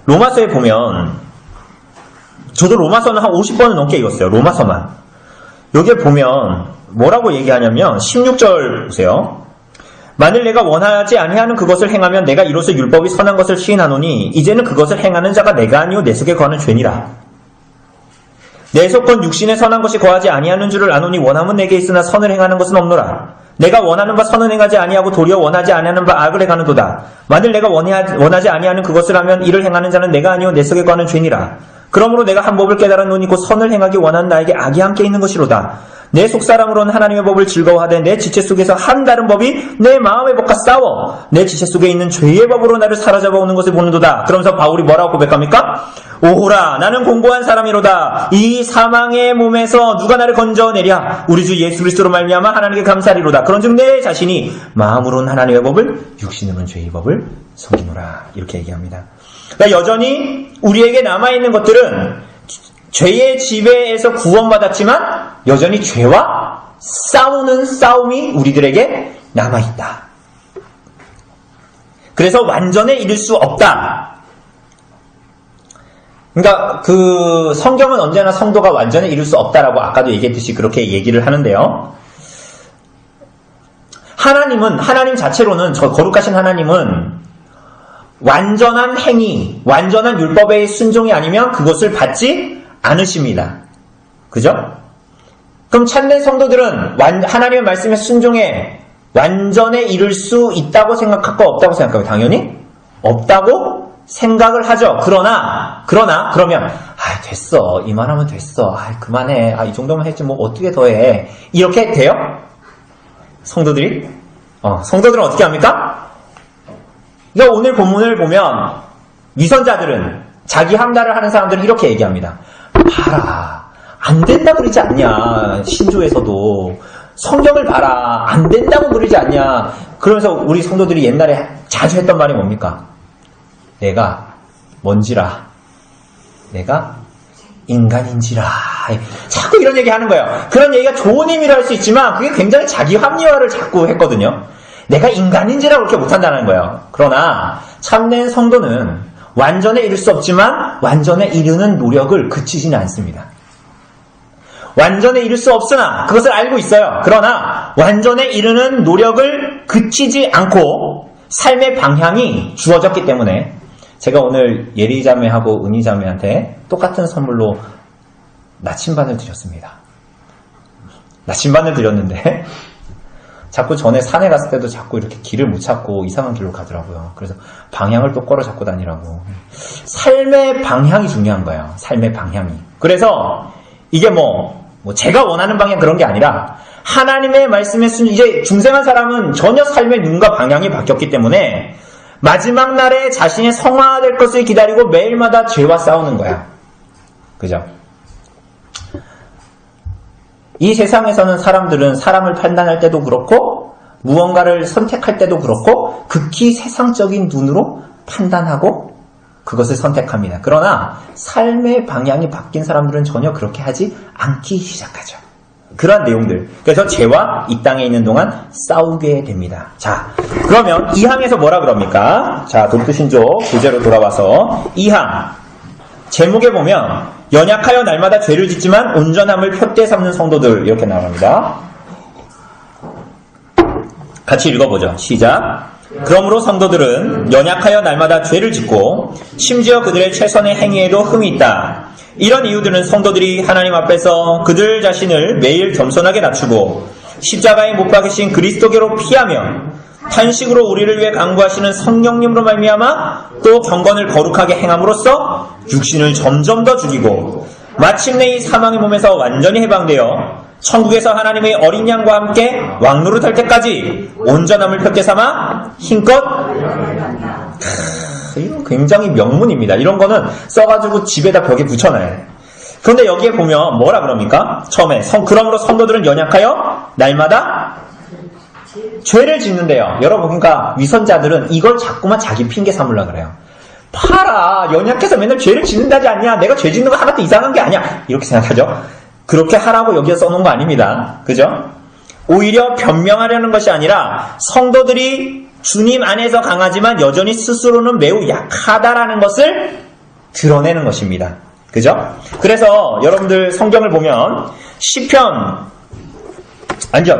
로마서에 보면 저도 로마서는 한 50번은 넘게 읽었어요. 로마서만. 여기에 보면 뭐라고 얘기하냐면 16절 보세요. 만일 내가 원하지 아니하는 그것을 행하면 내가 이로써 율법이 선한 것을 시인하노니 이제는 그것을 행하는 자가 내가 아니요 내 속에 거하는 죄니라. 내 속건 육신에 선한 것이 거하지 아니하는 줄을 아노니 원함은 내게 있으나 선을 행하는 것은 없노라. 내가 원하는 바 선은 행하지 아니하고 도리어 원하지 아니하는 바 악을 행하는도다. 만일 내가 원하지 아니하는 그것을 하면 이를 행하는 자는 내가 아니요 내 속에 거하는 죄니라. 그러므로 내가 한 법을 깨달았노니 곧 선을 행하기 원하는 나에게 악이 함께 있는 것이로다. 내 속사람으로는 하나님의 법을 즐거워하되 내 지체 속에서 한 다른 법이 내 마음의 법과 싸워 내 지체 속에 있는 죄의 법으로 나를 사로잡아 오는 것을 보는도다. 그러면서 바울이 뭐라고 고백합니까? 오호라 나는 공고한 사람이로다. 이 사망의 몸에서 누가 나를 건져내랴. 우리 주 예수 그리스도로 말미암아 하나님께 감사리로다. 그런즉 내 자신이 마음으로는 하나님의 법을 육신으로는 죄의 법을 섬기노라. 이렇게 얘기합니다. 그러니까 여전히 우리에게 남아있는 것들은 죄의 지배에서 구원받았지만 여전히 죄와 싸우는 싸움이 우리들에게 남아있다. 그래서 완전에 이를 수 없다. 그러니까 그 성경은 언제나 성도가 완전에 이룰 수 없다라고 아까도 얘기했듯이 그렇게 얘기를 하는데요. 하나님 자체로는 저 거룩하신 하나님은 완전한 행위, 완전한 율법의 순종이 아니면 그것을 받지 않으십니다. 그죠? 그럼 참된 성도들은 하나님의 말씀에 순종해 완전에 이룰 수 있다고 생각할까 없다고 생각할까요? 당연히 없다고 생각을 하죠. 그러면 됐어. 이만하면 됐어. 그만해. 이 정도만 했지 뭐 어떻게 더해. 이렇게 돼요? 성도들이? 성도들은 어떻게 합니까? 그러니까 오늘 본문을 보면 위선자들은 자기 항달을 하는 사람들은 이렇게 얘기합니다. 봐라. 안 된다 그러지 않냐. 신조에서도. 성경을 봐라. 안 된다고 그러지 않냐. 그러면서 우리 성도들이 옛날에 자주 했던 말이 뭡니까? 내가 뭔지라. 내가 인간인지라. 자꾸 이런 얘기 하는 거예요. 그런 얘기가 좋은 의미로 할 수 있지만 그게 굉장히 자기 합리화를 자꾸 했거든요. 내가 인간인지라 그렇게 못한다는 거예요. 그러나 참된 성도는 완전에 이룰 수 없지만 완전에 이르는 노력을 그치지는 않습니다. 완전에 이룰 수 없으나 그것을 알고 있어요. 그러나 완전에 이르는 노력을 그치지 않고 삶의 방향이 주어졌기 때문에 제가 오늘 예리자매하고 은희자매한테 똑같은 선물로 나침반을 드렸습니다. 나침반을 드렸는데 자꾸 전에 산에 갔을 때도 자꾸 이렇게 길을 못 찾고 이상한 길로 가더라고요. 그래서 방향을 똑바로 잡고 다니라고. 삶의 방향이 중요한 거예요. 삶의 방향이. 그래서 이게 뭐 제가 원하는 방향 그런 게 아니라 하나님의 말씀에 이제 중생한 사람은 전혀 삶의 눈과 방향이 바뀌었기 때문에 마지막 날에 자신의 성화될 것을 기다리고 매일마다 죄와 싸우는 거야. 그죠? 이 세상에서는 사람들은 사람을 판단할 때도 그렇고 무언가를 선택할 때도 그렇고 극히 세상적인 눈으로 판단하고 그것을 선택합니다. 그러나 삶의 방향이 바뀐 사람들은 전혀 그렇게 하지 않기 시작하죠. 그러한 내용들. 그래서 죄와 이 땅에 있는 동안 싸우게 됩니다. 자, 그러면 2항에서 뭐라 그럽니까? 자, 도르트신조 교재로 돌아와서 2항 제목에 보면 연약하여 날마다 죄를 짓지만 온전함을 표대 삼는 성도들 이렇게 나옵니다. 같이 읽어보죠. 시작. 그러므로 성도들은 연약하여 날마다 죄를 짓고 심지어 그들의 최선의 행위에도 흠이 있다. 이런 이유들은 성도들이 하나님 앞에서 그들 자신을 매일 겸손하게 낮추고 십자가에 못 박히신 그리스도께로 피하며 탄식으로 우리를 위해 간구하시는 성령님으로 말미암아 또 경건을 거룩하게 행함으로써 육신을 점점 더 죽이고 마침내 이 사망의 몸에서 완전히 해방되어 천국에서 하나님의 어린 양과 함께 왕노릇할 때까지 온전함을 표대 삼아 힘껏 이거 굉장히 명문입니다. 이런 거는 써가지고 집에다 벽에 붙여놔요. 그런데 여기에 보면 뭐라 그럽니까? 처음에 그러므로 성도들은 연약하여 날마다 죄를 짓는데요. 여러분 그러니까 위선자들은 이걸 자꾸만 자기 핑계 삼으려고 그래요. 봐라 연약해서 맨날 죄를 짓는다지 않냐. 내가 죄 짓는 거 하나도 이상한 게 아니야. 이렇게 생각하죠. 그렇게 하라고 여기에 써놓은 거 아닙니다. 그죠? 오히려 변명하려는 것이 아니라 성도들이 주님 안에서 강하지만 여전히 스스로는 매우 약하다라는 것을 드러내는 것입니다. 그죠? 그래서 여러분들 성경을 보면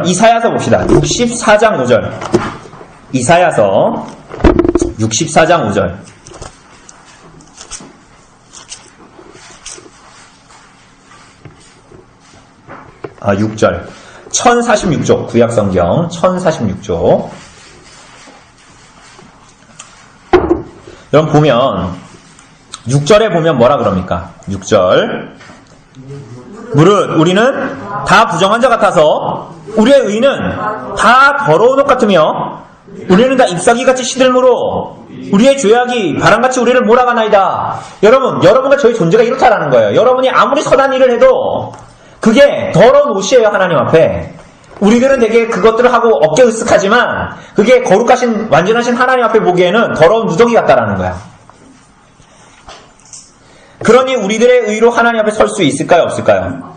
이사야서 봅시다. 64장 5절. 이사야서 64장 5절. 6절. 1046쪽, 구약성경 1046쪽. 여러분 보면 6절에 보면 뭐라 그럽니까? 6절. 무릇 우리는 다 부정한 자 같아서 우리의 의는 다 더러운 옷 같으며 우리는 다 잎사귀같이 시들므로 우리의 죄악이 바람같이 우리를 몰아가나이다. 여러분과 저희 존재가 이렇다라는 거예요. 여러분이 아무리 선한 일을 해도 그게 더러운 옷이에요. 하나님 앞에. 우리들은 되게 그것들을 하고 어깨 으쓱하지만 그게 거룩하신 완전하신 하나님 앞에 보기에는 더러운 누더기 같다라는 거야. 그러니 우리들의 의로 하나님 앞에 설 수 있을까요? 없을까요?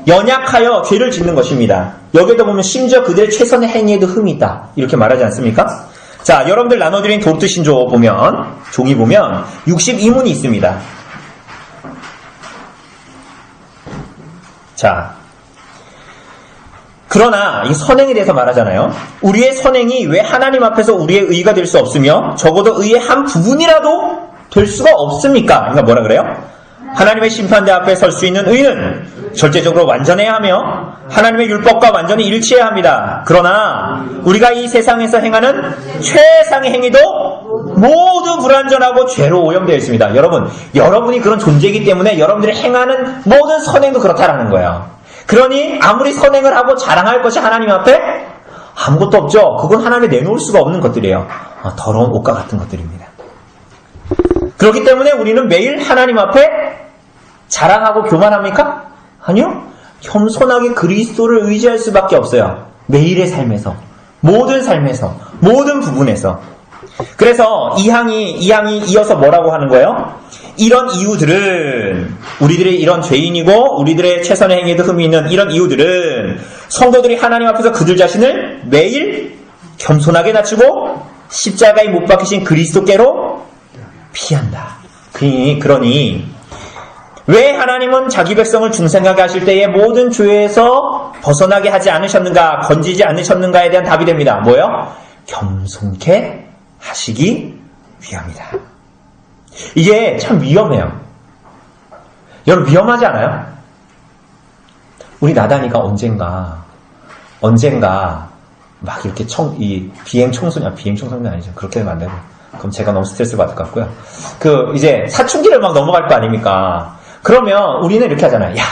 연약하여 죄를 짓는 것입니다. 여기에도 보면 심지어 그들의 최선의 행위에도 흠이 있다. 이렇게 말하지 않습니까? 자, 여러분들 나눠드린 도르트신조 보면 종이 보면 62문이 있습니다. 자, 그러나 이 선행에 대해서 말하잖아요. 우리의 선행이 왜 하나님 앞에서 우리의 의가 될 수 없으며 적어도 의의 한 부분이라도 될 수가 없습니까? 그러니까 뭐라 그래요? 하나님의 심판대 앞에 설 수 있는 의는 절대적으로 완전해야 하며 하나님의 율법과 완전히 일치해야 합니다. 그러나 우리가 이 세상에서 행하는 최상의 행위도 모두 불완전하고 죄로 오염되어 있습니다. 여러분이 그런 존재이기 때문에 여러분들이 행하는 모든 선행도 그렇다라는 거예요. 그러니 아무리 선행을 하고 자랑할 것이 하나님 앞에 아무것도 없죠. 그건 하나님이 내놓을 수가 없는 것들이에요. 더러운 옷과 같은 것들입니다. 그렇기 때문에 우리는 매일 하나님 앞에 자랑하고 교만합니까? 아니요. 겸손하게 그리스도를 의지할 수밖에 없어요. 매일의 삶에서, 모든 삶에서, 모든 부분에서. 그래서 이 항이 이어서 뭐라고 하는 거예요? 이런 이유들은 우리들이 이런 죄인이고 우리들의 최선의 행위에도 흠이 있는 이런 이유들은 성도들이 하나님 앞에서 그들 자신을 매일 겸손하게 낮추고 십자가에 못 박히신 그리스도께로 피한다. 그러니 왜 하나님은 자기 백성을 중생하게 하실 때에 모든 죄에서 벗어나게 하지 않으셨는가, 건지지 않으셨는가에 대한 답이 됩니다. 뭐예요? 겸손케 하시기 위함이다. 이게 참 위험해요. 여러분 위험하지 않아요? 우리 나단이가 언젠가 막 이렇게 비행 청소년 아니죠. 그렇게 하면 안 되고. 그럼 제가 너무 스트레스 받을 것 같고요. 이제 사춘기를 막 넘어갈 거 아닙니까? 그러면 우리는 이렇게 하잖아요. 야,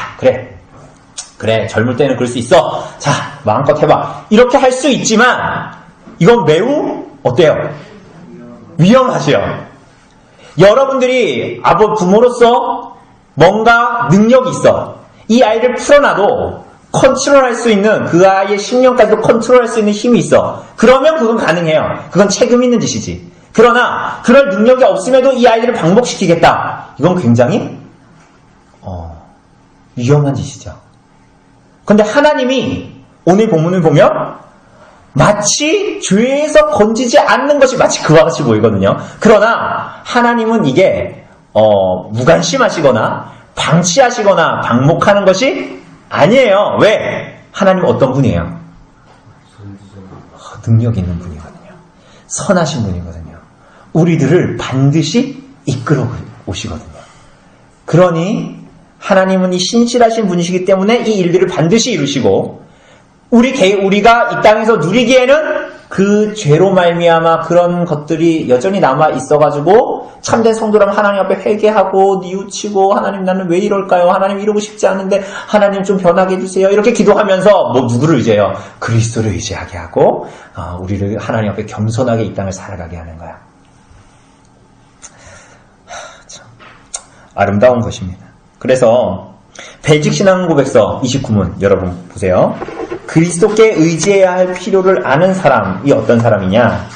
그래, 젊을 때는 그럴 수 있어. 자, 마음껏 해봐. 이렇게 할 수 있지만, 이건 매우, 어때요? 위험하죠. 여러분들이 부모로서 뭔가 능력이 있어. 이 아이를 풀어놔도 컨트롤할 수 있는, 그 아이의 10년까지도 컨트롤할 수 있는 힘이 있어. 그러면 그건 가능해요. 그건 책임 있는 짓이지. 그러나 그럴 능력이 없음에도 이 아이들을 방목시키겠다. 이건 굉장히 위험한 짓이죠. 그런데 하나님이 오늘 본문을 보면 마치 죄에서 건지지 않는 것이 마치 그와 같이 보이거든요. 그러나 하나님은 이게 무관심하시거나 방치하시거나 방목하는 것이 아니에요. 왜? 하나님은 어떤 분이에요? 능력 있는 분이거든요. 선하신 분이거든요. 우리들을 반드시 이끌어 오시거든요. 그러니 하나님은 이 신실하신 분이시기 때문에 이 일들을 반드시 이루시고 우리가 이 땅에서 누리기에는 그 죄로 말미암아 그런 것들이 여전히 남아 있어가지고 참된 성도라면 하나님 앞에 회개하고 뉘우치고 하나님 나는 왜 이럴까요? 하나님 이러고 싶지 않은데 하나님 좀 변하게 해주세요. 이렇게 기도하면서 누구를 의지해요? 그리스도를 의지하게 하고 우리를 하나님 앞에 겸손하게 이 땅을 살아가게 하는 거야. 참 아름다운 것입니다. 그래서 벨직신앙고백서 29문 여러분 보세요. 그리스도께 의지해야 할 필요를 아는 사람이 어떤 사람이냐?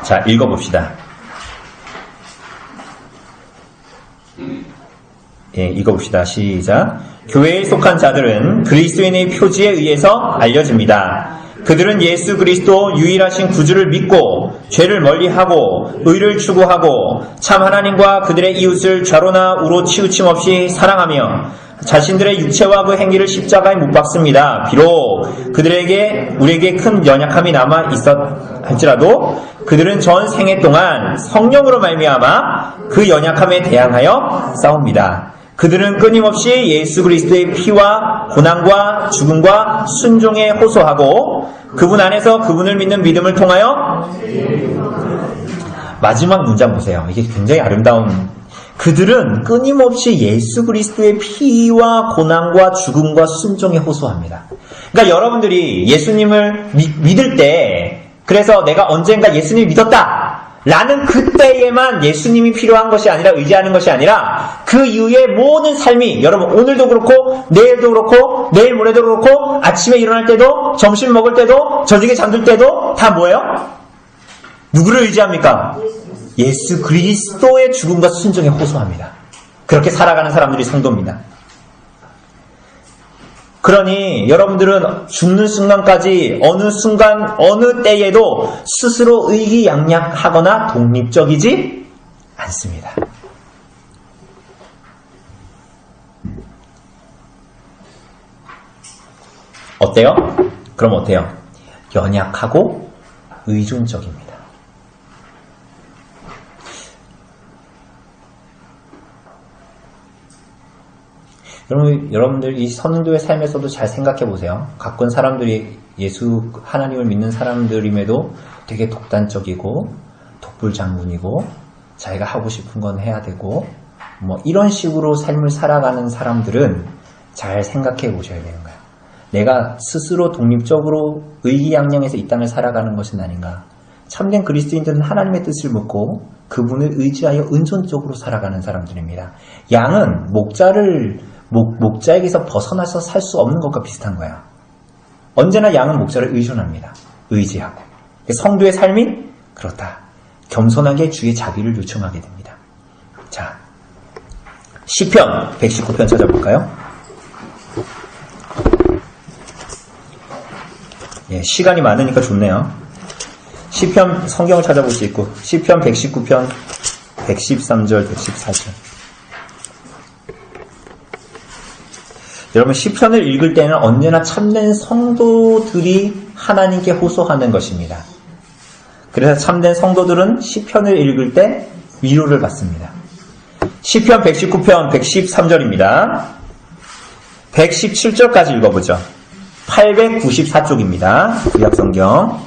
자, 읽어봅시다. 예, 읽어봅시다. 시작. 교회에 속한 자들은 그리스도인의 표지에 의해서 알려집니다. 그들은 예수 그리스도 유일하신 구주를 믿고 죄를 멀리하고 의를 추구하고 참 하나님과 그들의 이웃을 좌로나 우로 치우침 없이 사랑하며 자신들의 육체와 그 행위를 십자가에 못 박습니다. 비록 우리에게 큰 연약함이 남아 있었 할지라도 그들은 전 생애 동안 성령으로 말미암아 그 연약함에 대항하여 싸웁니다. 그들은 끊임없이 예수 그리스도의 피와 고난과 죽음과 순종에 호소하고 그분 안에서 그분을 믿는 믿음을 통하여 마지막 문장 보세요. 이게 굉장히 아름다운. 그들은 끊임없이 예수 그리스도의 피와 고난과 죽음과 순종에 호소합니다. 그러니까 여러분들이 예수님을 믿을 때 그래서 내가 언젠가 예수님을 믿었다 라는 그때에만 예수님이 필요한 것이 아니라 의지하는 것이 아니라 그 이후의 모든 삶이 여러분 오늘도 그렇고 내일도 그렇고 내일 모레도 그렇고 아침에 일어날 때도 점심 먹을 때도 저녁에 잠들 때도 다 뭐예요? 누구를 의지합니까? 예수 그리스도의 죽음과 순종에 호소합니다. 그렇게 살아가는 사람들이 성도입니다. 그러니 여러분들은 죽는 순간까지 어느 순간 어느 때에도 스스로 의기양양하거나 독립적이지 않습니다. 어때요? 그럼 어때요? 연약하고 의존적입니다. 여러분들 이 선교의 삶에서도 잘 생각해 보세요. 가끔 사람들이 하나님을 믿는 사람들임에도 되게 독단적이고 독불장군이고 자기가 하고 싶은 건 해야 되고 이런 식으로 삶을 살아가는 사람들은 잘 생각해 보셔야 되는 거예요. 내가 스스로 독립적으로 의기양양해서 이 땅을 살아가는 것은 아닌가. 참된 그리스도인들은 하나님의 뜻을 묻고 그분을 의지하여 은존적으로 살아가는 사람들입니다. 양은 목자에게서 벗어나서 살 수 없는 것과 비슷한 거야. 언제나 양은 목자를 의존합니다. 의지하고. 성도의 삶이 그렇다. 겸손하게 주의 자비를 요청하게 됩니다. 자, 시편 119편 찾아볼까요? 예, 시간이 많으니까 좋네요. 시편 성경을 찾아볼 수 있고 시편 119편 113절 114절. 여러분 시편을 읽을 때는 언제나 참된 성도들이 하나님께 호소하는 것입니다. 그래서 참된 성도들은 시편을 읽을 때 위로를 받습니다. 시편 119편 113절입니다. 117절까지 읽어보죠. 894쪽입니다. 구약성경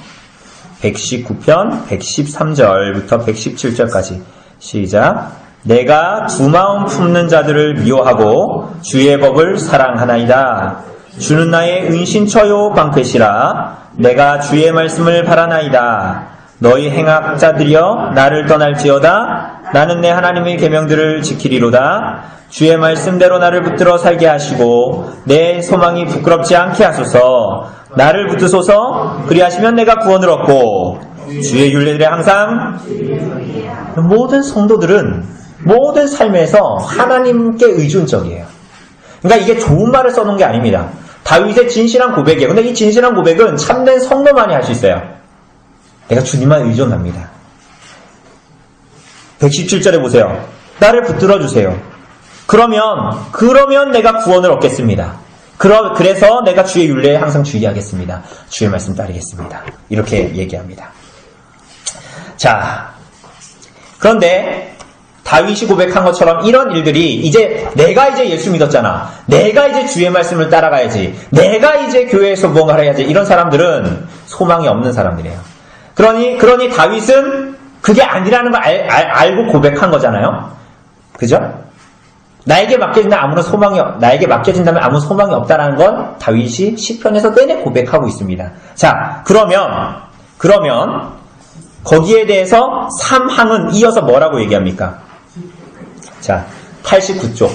119편 113절부터 117절까지 시작. 내가 두 마음 품는 자들을 미워하고 주의 법을 사랑하나이다. 주는 나의 은신처요 방패시라. 내가 주의 말씀을 바라나이다. 너희 행악자들이여 나를 떠날지어다. 나는 내 하나님의 계명들을 지키리로다. 주의 말씀대로 나를 붙들어 살게 하시고 내 소망이 부끄럽지 않게 하소서. 나를 붙드소서. 그리하시면 내가 구원을 얻고 주의 윤례들에 항상 모든 성도들은 모든 삶에서 하나님께 의존적이에요. 그러니까 이게 좋은 말을 써놓은 게 아닙니다. 다윗의 진실한 고백이에요. 근데 이 진실한 고백은 참된 성도만이 할 수 있어요. 내가 주님만 의존합니다. 117절에 보세요. 나를 붙들어 주세요. 그러면 내가 구원을 얻겠습니다. 그래서 내가 주의 윤례에 항상 주의하겠습니다. 주의 말씀 따르겠습니다. 이렇게 얘기합니다. 자, 그런데 다윗이 고백한 것처럼 이런 일들이 내가 이제 예수 믿었잖아. 내가 이제 주의 말씀을 따라가야지. 내가 이제 교회에서 뭔가를 해야지. 이런 사람들은 소망이 없는 사람들이에요. 그러니 다윗은 그게 아니라는 걸 알고 고백한 거잖아요. 그죠? 나에게 맡겨진다면 아무 소망이 없다라는 건 다윗이 시편에서 내내 고백하고 있습니다. 자, 그러면 거기에 대해서 3항은 이어서 뭐라고 얘기합니까? 자, 89쪽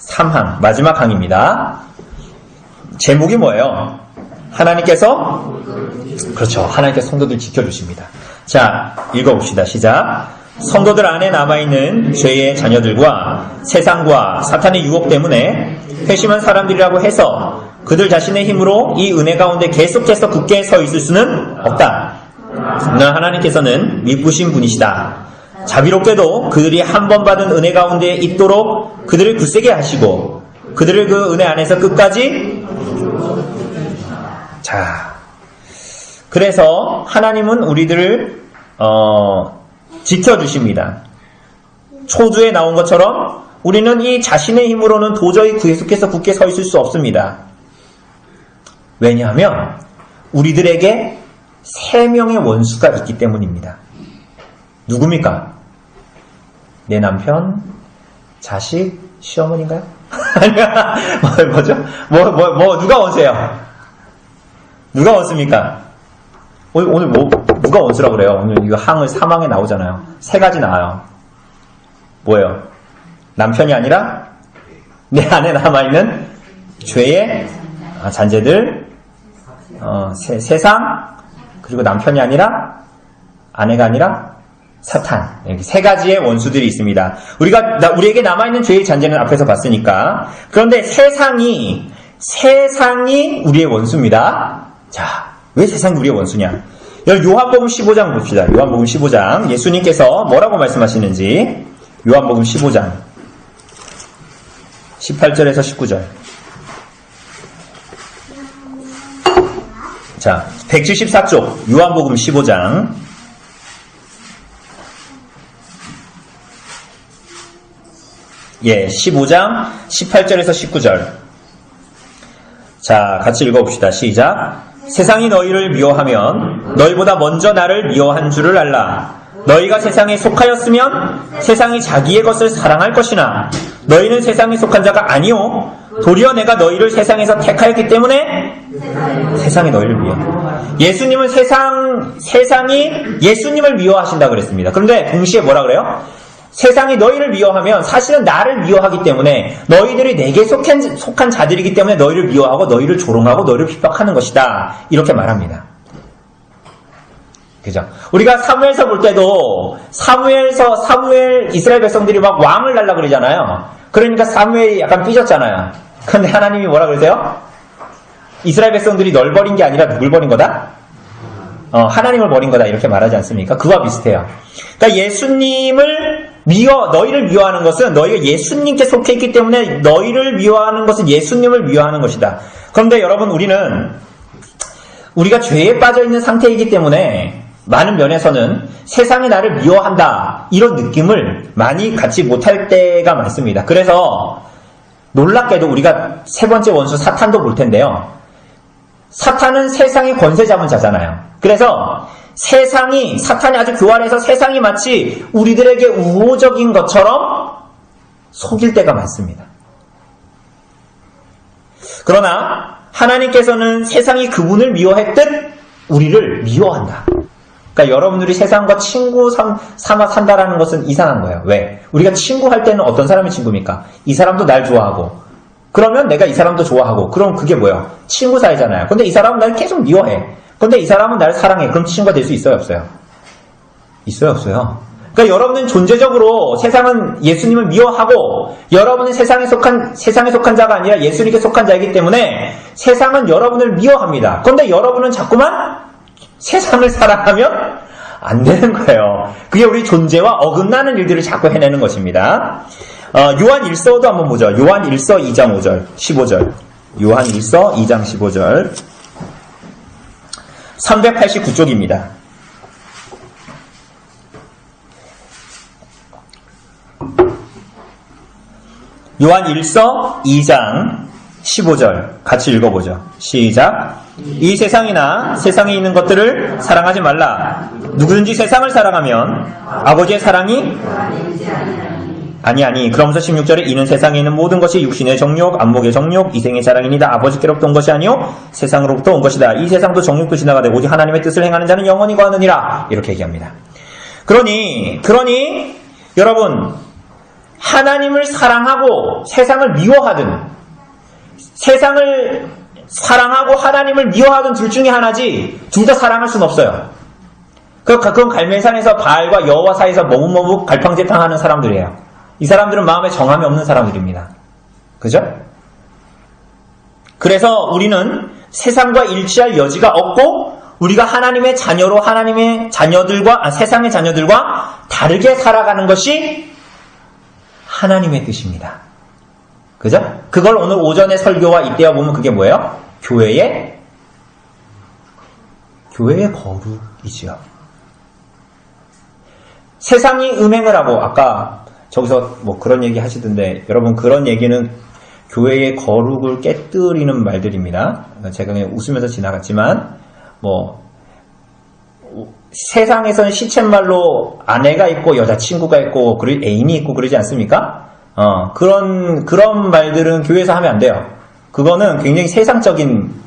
3항 마지막 항입니다. 제목이 뭐예요? 하나님께서 성도들 지켜주십니다. 자, 읽어봅시다. 시작. 성도들 안에 남아있는 죄의 자녀들과 세상과 사탄의 유혹 때문에 회심한 사람들이라고 해서 그들 자신의 힘으로 이 은혜 가운데 계속해서 굳게 서 있을 수는 없다. 그러나 하나님께서는 미쁘신 분이시다. 자비롭게도 그들이 한 번 받은 은혜 가운데 있도록 그들을 굳세게 하시고 그들을 그 은혜 안에서 끝까지. 자, 그래서 하나님은 우리들을 지켜주십니다. 초두에 나온 것처럼 우리는 이 자신의 힘으로는 도저히 계속해서 굳게 서 있을 수 없습니다. 왜냐하면 우리들에게 3명의 원수가 있기 때문입니다. 누굽니까? 내 남편, 자식, 시어머니인가요? 뭐죠? 누가 원수예요? 누가 원수입니까? 오늘 누가 원수라고 그래요? 오늘 이거 항을 3항에 나오잖아요. 3가지 나와요. 뭐예요? 남편이 아니라 내 안에 남아있는 죄의 잔재들, 세상, 그리고 남편이 아니라 아내가 아니라 사탄. 이렇게 3가지의 원수들이 있습니다. 우리에게 남아있는 죄의 잔재는 앞에서 봤으니까. 그런데 세상이 우리의 원수입니다. 자, 왜 세상이 우리의 원수냐? 요한복음 15장 봅시다. 요한복음 15장. 예수님께서 뭐라고 말씀하시는지. 요한복음 15장. 18절에서 19절. 자, 174쪽. 요한복음 15장. 예, 15장 18절에서 19절. 자, 같이 읽어봅시다. 시작. 세상이 너희를 미워하면 너희보다 먼저 나를 미워한 줄을 알라. 너희가 세상에 속하였으면 세상이 자기의 것을 사랑할 것이나 너희는 세상에 속한 자가 아니오. 도리어 내가 너희를 세상에서 택하였기 때문에 세상이 너희를 미워해. 예수님은 세상이 예수님을 미워하신다 그랬습니다. 그런데 동시에 뭐라 그래요? 세상이 너희를 미워하면 사실은 나를 미워하기 때문에 너희들이 내게 속한 자들이기 때문에 너희를 미워하고 너희를 조롱하고 너희를 핍박하는 것이다. 이렇게 말합니다. 그죠? 우리가 사무엘서 볼 때도 사무엘 이스라엘 백성들이 막 왕을 달라 그러잖아요. 그러니까 사무엘이 약간 삐졌잖아요. 그런데 하나님이 뭐라 그러세요? 이스라엘 백성들이 널 버린 게 아니라 누굴 버린 거다? 하나님을 버린 거다. 이렇게 말하지 않습니까? 그와 비슷해요. 그러니까 너희를 미워하는 것은 너희가 예수님께 속해 있기 때문에 너희를 미워하는 것은 예수님을 미워하는 것이다. 그런데 여러분, 우리가 죄에 빠져 있는 상태이기 때문에 많은 면에서는 세상이 나를 미워한다. 이런 느낌을 많이 갖지 못할 때가 많습니다. 그래서 놀랍게도 우리가 3번째 원수 사탄도 볼 텐데요. 사탄은 세상의 권세 잡은 자잖아요. 그래서 사탄이 아주 교활해서 세상이 마치 우리들에게 우호적인 것처럼 속일 때가 많습니다. 그러나 하나님께서는 세상이 그분을 미워했듯 우리를 미워한다. 그러니까 여러분들이 세상과 친구 삼아 산다라는 것은 이상한 거예요. 왜? 우리가 친구할 때는 어떤 사람이 친구입니까? 이 사람도 날 좋아하고 그러면 내가 이 사람도 좋아하고 그럼 그게 뭐예요? 친구 사이잖아요. 근데 이 사람은 날 계속 미워해. 근데 이 사람은 나를 사랑해. 그럼 친구가 될 수 있어요? 없어요? 있어요, 없어요? 그러니까 여러분은 존재적으로 세상은 예수님을 미워하고 여러분은 세상에 속한 자가 아니라 예수님께 속한 자이기 때문에 세상은 여러분을 미워합니다. 그런데 여러분은 자꾸만 세상을 사랑하면 안 되는 거예요. 그게 우리 존재와 어긋나는 일들을 자꾸 해내는 것입니다. 요한 1서도 한번 보죠. 요한 1서 2장 5절, 15절. 요한 1서 2장 15절. 389쪽입니다. 요한 1서 2장 15절 같이 읽어보죠. 시작. 이 세상이나 세상에 있는 것들을 사랑하지 말라. 누구든지 세상을 사랑하면 아버지의 사랑이 아니 그러면서 16절에 이는 세상에 있는 모든 것이 육신의 정욕, 안목의 정욕, 이생의 자랑이니다. 아버지께로부터 온 것이 아니요 세상으로부터 온 것이다. 이 세상도 정욕도 지나가되 오직 하나님의 뜻을 행하는 자는 영원히 거하느니라. 이렇게 얘기합니다. 그러니 여러분 하나님을 사랑하고 세상을 미워하든 세상을 사랑하고 하나님을 미워하든 둘 중에 하나지 둘 다 사랑할 수는 없어요. 그건 갈멜산에서 바알과 여호와 사이에서 머뭇머뭇 갈팡질팡하는 사람들이에요. 이 사람들은 마음에 정함이 없는 사람들입니다. 그죠? 그래서 우리는 세상과 일치할 여지가 없고 우리가 하나님의 자녀로 하나님의 자녀들과 세상의 자녀들과 다르게 살아가는 것이 하나님의 뜻입니다. 그죠? 그걸 오늘 오전의 설교와 잇대어 보면 그게 뭐예요? 교회의 거룩이지요. 세상이 음행을 하고 아까 저기서 뭐 그런 얘기 하시던데 여러분 그런 얘기는 교회의 거룩을 깨뜨리는 말들입니다. 제가 그냥 웃으면서 지나갔지만 뭐 세상에서는 시쳇말로 아내가 있고 여자친구가 있고 그리고 애인이 있고 그러지 않습니까? 그런 말들은 교회에서 하면 안 돼요. 그거는 굉장히 세상적인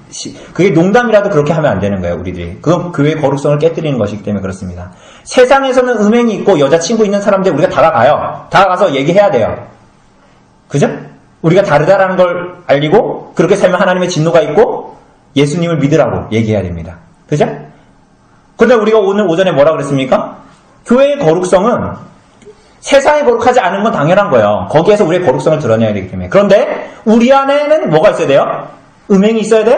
그게 농담이라도 그렇게 하면 안 되는 거예요, 우리들이. 그건 교회의 거룩성을 깨뜨리는 것이기 때문에 그렇습니다. 세상에서는 음행이 있고 여자친구 있는 사람들 우리가 다가가요. 다가가서 얘기해야 돼요. 그죠? 우리가 다르다라는 걸 알리고 그렇게 살면 하나님의 진노가 있고 예수님을 믿으라고 얘기해야 됩니다. 그죠? 근데 우리가 오늘 오전에 뭐라 그랬습니까? 교회의 거룩성은 세상에 거룩하지 않은 건 당연한 거예요. 거기에서 우리의 거룩성을 드러내야 되기 때문에. 그런데 우리 안에는 뭐가 있어야 돼요? 음행이 있어야 돼?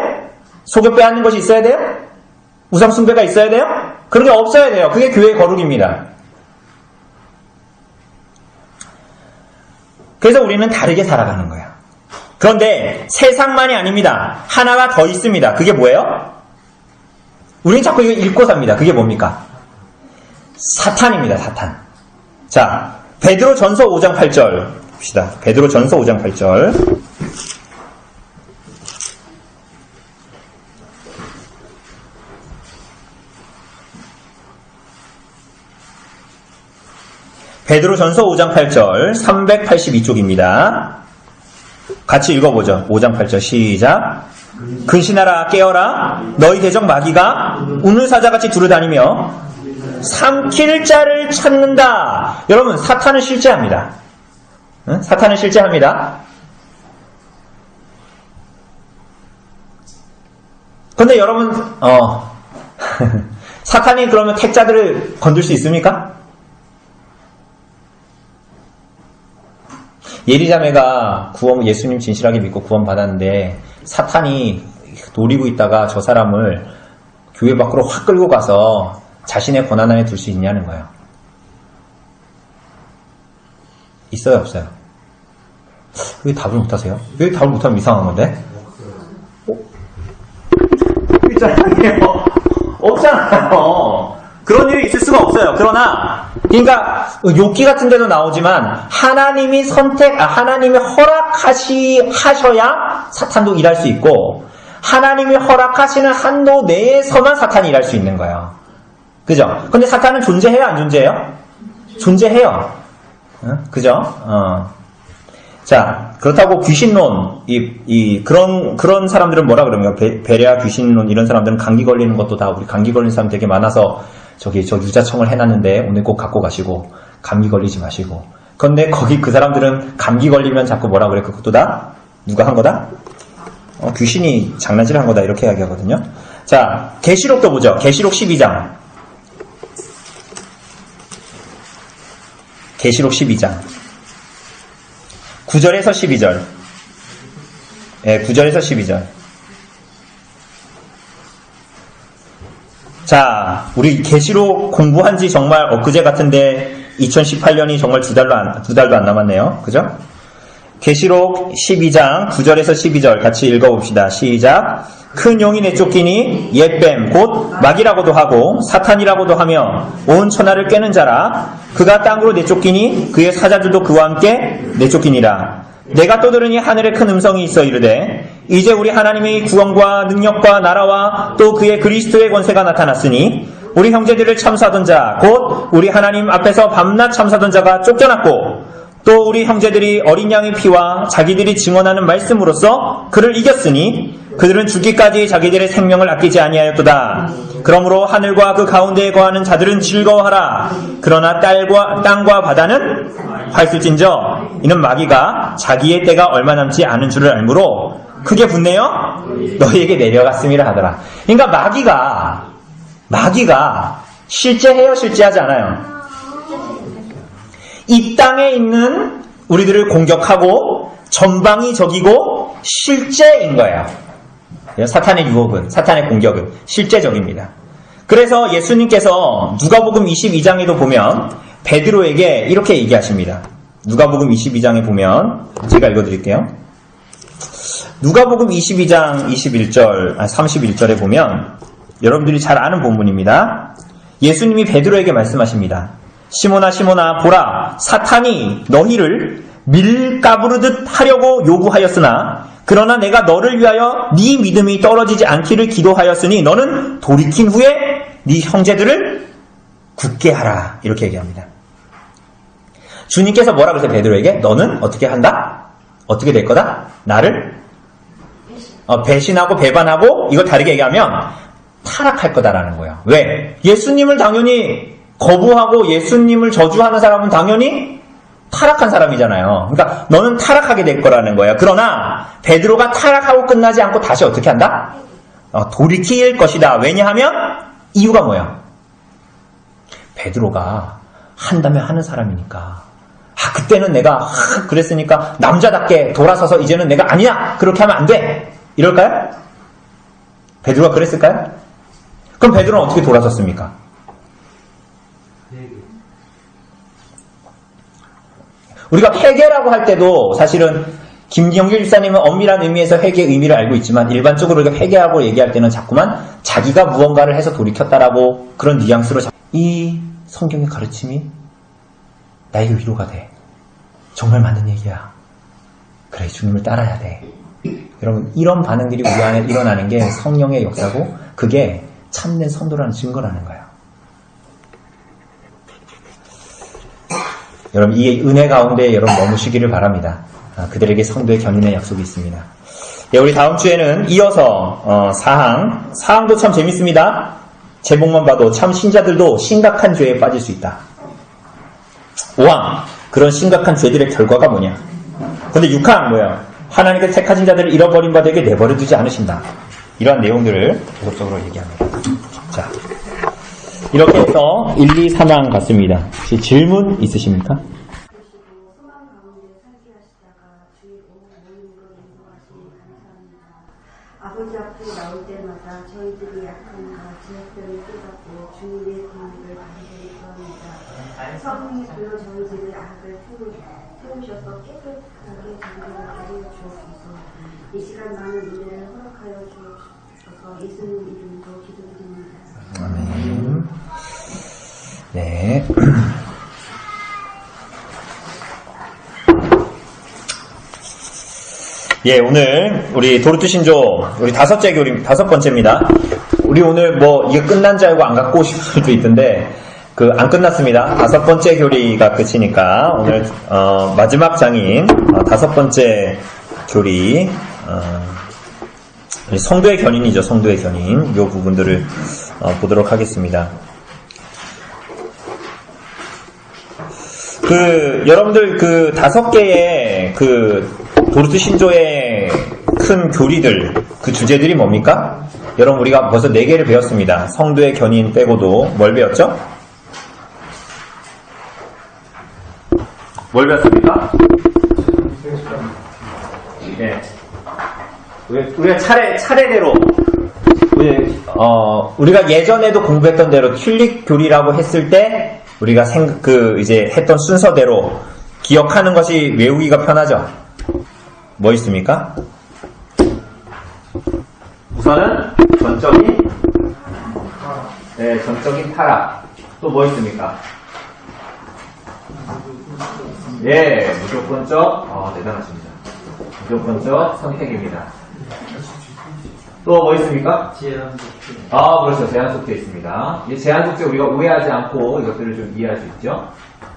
속여 빼앗는 것이 있어야 돼요? 우상 숭배가 있어야 돼요? 그런 게 없어야 돼요. 그게 교회의 거룩입니다. 그래서 우리는 다르게 살아가는 거예요. 그런데 세상만이 아닙니다. 하나가 더 있습니다. 그게 뭐예요? 우리는 자꾸 이거 읽고 삽니다. 그게 뭡니까? 사탄입니다. 사탄. 자, 베드로전서 5장 8절 봅시다. 베드로전서 5장 8절. 베드로전서 5장 8절 382쪽입니다. 같이 읽어보죠. 5장 8절 시작. 근신하라 깨어라 너희 대적 마귀가 우는 사자같이 두루다니며 삼킬 자를 찾는다. 여러분 사탄은 실제합니다. 응? 사탄은 실제합니다. 근데 여러분 사탄이 그러면 택자들을 건들 수 있습니까? 예리자매가 예수님 진실하게 믿고 구원 받았는데 사탄이 노리고 있다가 저 사람을 교회 밖으로 확 끌고 가서 자신의 권한 안에 둘 수 있냐는 거예요. 있어요, 없어요? 왜 답을 못하세요? 왜 답을 못하면 이상한 건데? 있잖아요. 없잖아요. 그런 일이 있을 수가 없어요. 그러니까 욥기 같은 데도 나오지만 하나님이 하나님이 하셔야 사탄도 일할 수 있고 하나님이 허락하시는 한도 내에서만 사탄이 일할 수 있는 거예요. 그죠? 근데 사탄은 존재해요, 안 존재해요? 존재해요. 그죠? 자, 그렇다고 귀신론, 그런 사람들은 뭐라 그러면 베레아 귀신론 이런 사람들은 감기 걸리는 것도 다 우리 감기 걸리는 사람 되게 많아서 저 유자청을 해놨는데 오늘 꼭 갖고 가시고 감기 걸리지 마시고. 그런데 그 사람들은 감기 걸리면 자꾸 뭐라 그래? 그것도 다 누가 한 거다? 귀신이 장난질 한 거다 이렇게 이야기하거든요. 자, 계시록도 보죠. 계시록 12장. 계시록 12장 9절에서 12절. 예, 9절에서 12절. 자, 우리 계시록 공부한 지 정말 엊그제 같은데 2018년이 정말 두 달도 안 남았네요. 그죠? 계시록 12장 9절에서 12절 같이 읽어봅시다. 시작. 큰 용이 내쫓기니 옛뱀 곧 마귀라고도 하고 사탄이라고도 하며 온 천하를 꿰는 자라. 그가 땅으로 내쫓기니 그의 사자들도 그와 함께 내쫓기니라. 내가 또 들으니 하늘에 큰 음성이 있어 이르되 이제 우리 하나님의 구원과 능력과 나라와 또 그의 그리스도의 권세가 나타났으니 우리 형제들을 참수하던 자 곧 우리 하나님 앞에서 밤낮 참수하던 자가 쫓겨났고 또 우리 형제들이 어린 양의 피와 자기들이 증언하는 말씀으로써 그를 이겼으니 그들은 죽기까지 자기들의 생명을 아끼지 아니하였도다. 그러므로 하늘과 그 가운데에 거하는 자들은 즐거워하라. 그러나 땅과 바다는 활술진저 이는 마귀가 자기의 때가 얼마 남지 않은 줄을 알므로 크게 분내어 너희에게 내려갔음이라 하더라. 그러니까 마귀가 실제해요, 실제하지 않아요? 이 땅에 있는 우리들을 공격하고 전방이 적이고 실제인 거예요. 사탄의 유혹은, 사탄의 공격은 실제적입니다. 그래서 예수님께서 누가복음 22장에도 보면 베드로에게 이렇게 얘기하십니다. 누가복음 22장에 보면 제가 읽어드릴게요. 누가복음 22장 31절에 보면 여러분들이 잘 아는 본문입니다. 예수님이 베드로에게 말씀하십니다. 시몬아 시몬아 보라 사탄이 너희를 밀가부르듯 하려고 요구하였으나 그러나 내가 너를 위하여 네 믿음이 떨어지지 않기를 기도하였으니 너는 돌이킨 후에 네 형제들을 굳게 하라. 이렇게 얘기합니다. 주님께서 뭐라 그러세요? 베드로에게 너는 어떻게 한다? 어떻게 될 거다? 나를 배신하고 배반하고 이걸 다르게 얘기하면 타락할 거다라는 거예요. 왜? 예수님을 당연히 거부하고 예수님을 저주하는 사람은 당연히 타락한 사람이잖아요. 그러니까 너는 타락하게 될 거라는 거예요. 그러나 베드로가 타락하고 끝나지 않고 다시 어떻게 한다? 돌이킬 것이다. 왜냐하면 이유가 뭐야? 베드로가 한다면 하는 사람이니까. 그때는 내가 그랬으니까 남자답게 돌아서서 이제는 내가 아니야. 그렇게 하면 안 돼. 이럴까요? 베드로가 그랬을까요? 그럼 베드로는 어떻게 돌아섰습니까? 우리가 회개라고 할 때도 사실은 김영길 집사님은 엄밀한 의미에서 회개의 의미를 알고 있지만 일반적으로 우리가 회개하고 얘기할 때는 자꾸만 자기가 무언가를 해서 돌이켰다라고 그런 뉘앙스로 이 성경의 가르침이 나에게 위로가 돼. 정말 맞는 얘기야. 그래, 주님을 따라야 돼. 여러분, 이런 반응들이 우리 안에 일어나는 게 성령의 역사고 그게 참된 성도라는 증거라는 거예요. 여러분, 이 은혜 가운데 여러분 머무시기를 바랍니다. 그들에게 성도의 견인의 약속이 있습니다. 예, 우리 다음 주에는 이어서 사항도 참 재밌습니다. 제목만 봐도 참 신자들도 심각한 죄에 빠질 수 있다. 5항, 그런 심각한 죄들의 결과가 뭐냐. 근데 6항 뭐예요? 하나님께서 택하신 자들을 잃어버린 바 되게 내버려 두지 않으신다. 이러한 내용들을 계속적으로 얘기합니다. 자, 이렇게 해서 1, 2, 3항 갔습니다. 혹시 질문 있으십니까? 소망 가운데 살게 하시다가 주일 오후 모임으로 인도하시니 감사합니다. 아버지 앞에 나올 때마다 저희들이 약함과 지역별을 깨닫고 주님의 공의를 받으시기 구합니다. 성령의 불로 저희들의 악을 태우셔서 깨끗하게 정결하게 주옵소서. 이 시간 많은 은혜를 허락하여 주옵소서. 예수님 이름으로 기도드립니다. 아멘. 네. 예, 오늘 우리 도르트 신조 우리 다섯 번째입니다. 우리 오늘 이게 끝난 줄 알고 안 갖고 오실 수도 있던데 안 끝났습니다. 5번째 교리가 끝이니까 오늘 마지막 장인 5번째 교리 성도의 견인이죠. 성도의 견인 이 부분들을 보도록 하겠습니다. 여러분들 5개의 도르트 신조의 큰 교리들, 그 주제들이 뭡니까? 여러분, 우리가 벌써 4개를 배웠습니다. 성도의 견인 빼고도 뭘 배웠죠? 뭘 배웠습니까? 예. 우리가 차례대로, 우리가 예전에도 공부했던 대로 튤립 교리라고 했을 때, 우리가 이제 했던 순서대로 기억하는 것이 외우기가 편하죠? 뭐 있습니까? 우선은 전적인 타락. 또 뭐 있습니까? 예, 무조건적, 대단하십니다. 무조건적 선택입니다. 또 뭐 있습니까? 그렇죠. 제한 속죄 있습니다. 이 제한 속죄 우리가 오해하지 않고 이것들을 좀 이해할 수 있죠.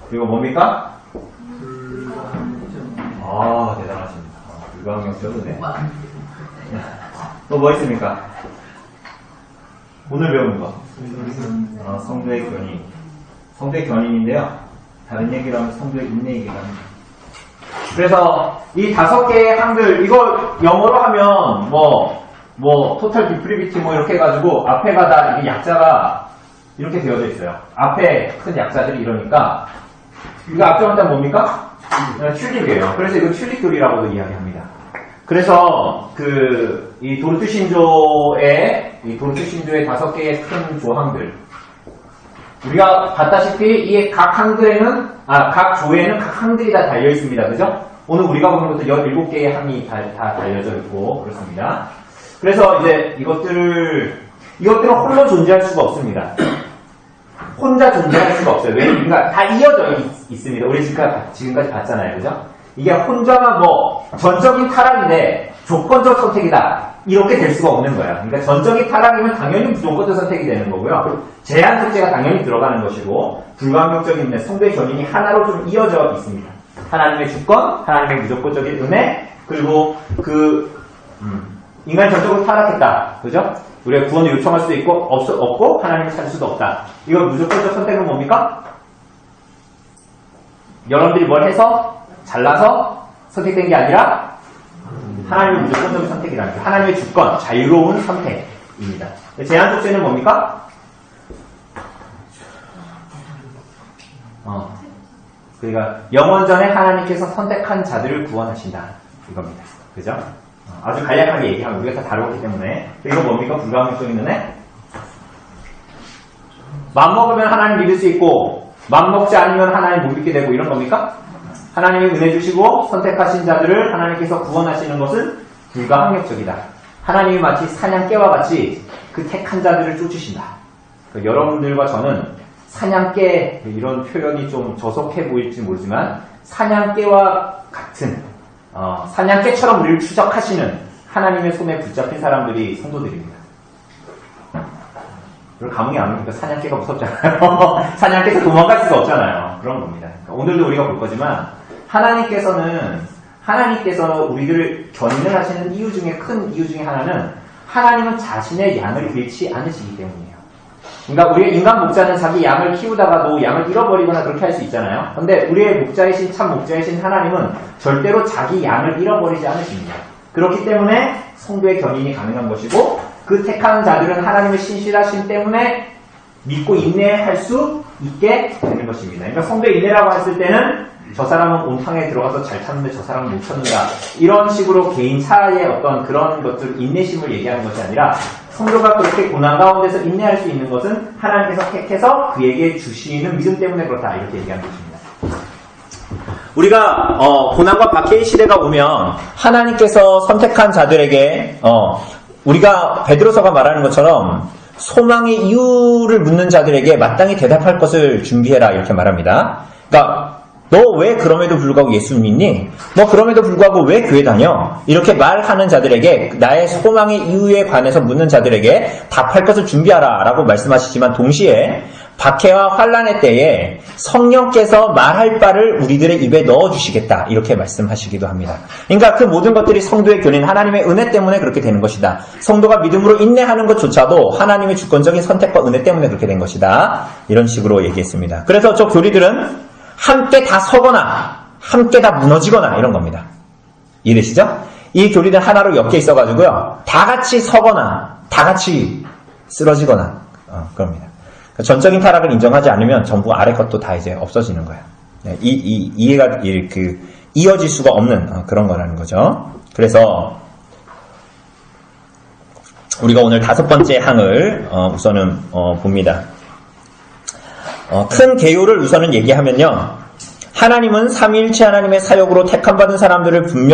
그리고 뭡니까? 대단하십니다. 불가항력적이네. 또 뭐 있습니까? 오늘 배운 거. 성도의 견인. 성도의 견인인데요. 다른 얘기로 하면 성도의 인내 얘기를 합니다. 그래서 이 5개의 항들, 이거 영어로 하면 토탈 디프리비티 이렇게 해가지고 앞에가 다 이게 약자가 이렇게 되어져 있어요. 앞에 큰 약자들이 이러니까 이거 앞쪽은 뭡니까? 튤립이에요. 그래서 이거 튤립 교리라고도 이야기합니다. 그래서 이 도르트 신조의 5개의 큰 조항들, 우리가 봤다시피 이 각 항들에는 각 조에는 각 항들이 다 달려 있습니다. 그죠? 오늘 우리가 보는 것도 17개의 항이 다 달려져 있고 그렇습니다. 그래서 이제 이것들은 홀로 존재할 수가 없습니다. 혼자 존재할 수가 없어요. 왜냐면 다 이어져 있습니다. 우리 지금까지 봤잖아요. 그죠? 이게 혼자가 전적인 타락인데 조건적 선택이다. 이렇게 될 수가 없는 거예요. 그러니까 전적인 타락이면 당연히 무조건적 선택이 되는 거고요. 제한 속죄가 당연히 들어가는 것이고, 불가항력적인 성도의 견인이 하나로 좀 이어져 있습니다. 하나님의 주권, 하나님의 무조건적인 은혜, 그리고 인간이 전적으로 타락했다. 그죠? 우리가 구원을 요청할 수도 있고, 없고, 하나님을 찾을 수도 없다. 이거 무조건적 선택은 뭡니까? 여러분들이 뭘 해서, 잘나서 선택된 게 아니라, 하나님의 무조건적인 선택이라는 거예요. 하나님의 주권, 자유로운 선택입니다. 제한 속죄는 뭡니까? 그러니까 영원전에 하나님께서 선택한 자들을 구원하신다. 이겁니다. 그죠? 아주 간략하게 얘기하면 우리가 다 다루었기 때문에. 그리고 뭡니까? 불가항력적인 은혜? 맘먹으면 하나님 믿을 수 있고, 맘먹지 않으면 하나님 못 믿게 되고, 이런 겁니까? 하나님이 은혜 주시고 선택하신 자들을 하나님께서 구원하시는 것은 불가항력적이다. 하나님이 마치 사냥개와 같이 그 택한 자들을 쫓으신다. 그러니까 여러분들과 저는 사냥개, 이런 표현이 좀 저속해 보일지 모르지만 사냥개와 같은 사냥개처럼 우리를 추적하시는 하나님의 손에 붙잡힌 사람들이 성도들입니다. 그걸 감흥이 안 오니까 사냥개가 무섭잖아요. 사냥개에서 도망갈 수가 없잖아요. 그런 겁니다. 그러니까 오늘도 우리가 볼 거지만 하나님께서 우리들을 견인을 하시는 이유 중에 큰 이유 중에 하나는 하나님은 자신의 양을 잃지 않으시기 때문이에요. 그러니까 우리의 인간 목자는 자기 양을 키우다가도 양을 잃어버리거나 그렇게 할 수 있잖아요. 그런데 우리의 목자이신 참 목자이신 하나님은 절대로 자기 양을 잃어버리지 않으십니다. 그렇기 때문에 성도의 견인이 가능한 것이고, 그 택한 자들은 하나님의 신실하심 때문에 믿고 인내할 수 있게 되는 것입니다. 그러니까 성도의 인내라고 했을 때는 저 사람은 온탕에 들어가서 잘 찾는데 저 사람은 못 찾는다. 이런 식으로 개인 차의 어떤 그런 것들, 인내심을 얘기하는 것이 아니라 성도가 그렇게 고난 가운데서 인내할 수 있는 것은 하나님께서 택해서 그에게 주시는 믿음 때문에 그렇다. 이렇게 얘기하는 것입니다. 우리가 고난과 박해의 시대가 오면 하나님께서 선택한 자들에게 우리가 베드로서가 말하는 것처럼 소망의 이유를 묻는 자들에게 마땅히 대답할 것을 준비해라 이렇게 말합니다. 그러니까 너 왜 그럼에도 불구하고 예수 믿니? 너 그럼에도 불구하고 왜 교회 다녀? 이렇게 말하는 자들에게, 나의 소망의 이유에 관해서 묻는 자들에게 답할 것을 준비하라 라고 말씀하시지만, 동시에 박해와 환난의 때에 성령께서 말할 바를 우리들의 입에 넣어주시겠다 이렇게 말씀하시기도 합니다. 그러니까 그 모든 것들이 성도의 견인, 하나님의 은혜 때문에 그렇게 되는 것이다. 성도가 믿음으로 인내하는 것조차도 하나님의 주권적인 선택과 은혜 때문에 그렇게 된 것이다. 이런 식으로 얘기했습니다. 그래서 저 교리들은 함께 다 서거나 함께 다 무너지거나 이런 겁니다. 이해되시죠? 이 교리는 하나로 엮여 있어가지고요, 다 같이 서거나 다 같이 쓰러지거나 그럽니다. 전적인 타락을 인정하지 않으면 전부 아래 것도 다 이제 없어지는 거예요. 네, 이해가 이어질 수가 없는 그런 거라는 거죠. 그래서 우리가 오늘 5번째 항을 우선은 봅니다. 큰 개요를 우선은 얘기하면요. 하나님은 삼위일체 하나님의 사역으로 택함받은 사람들을 분명히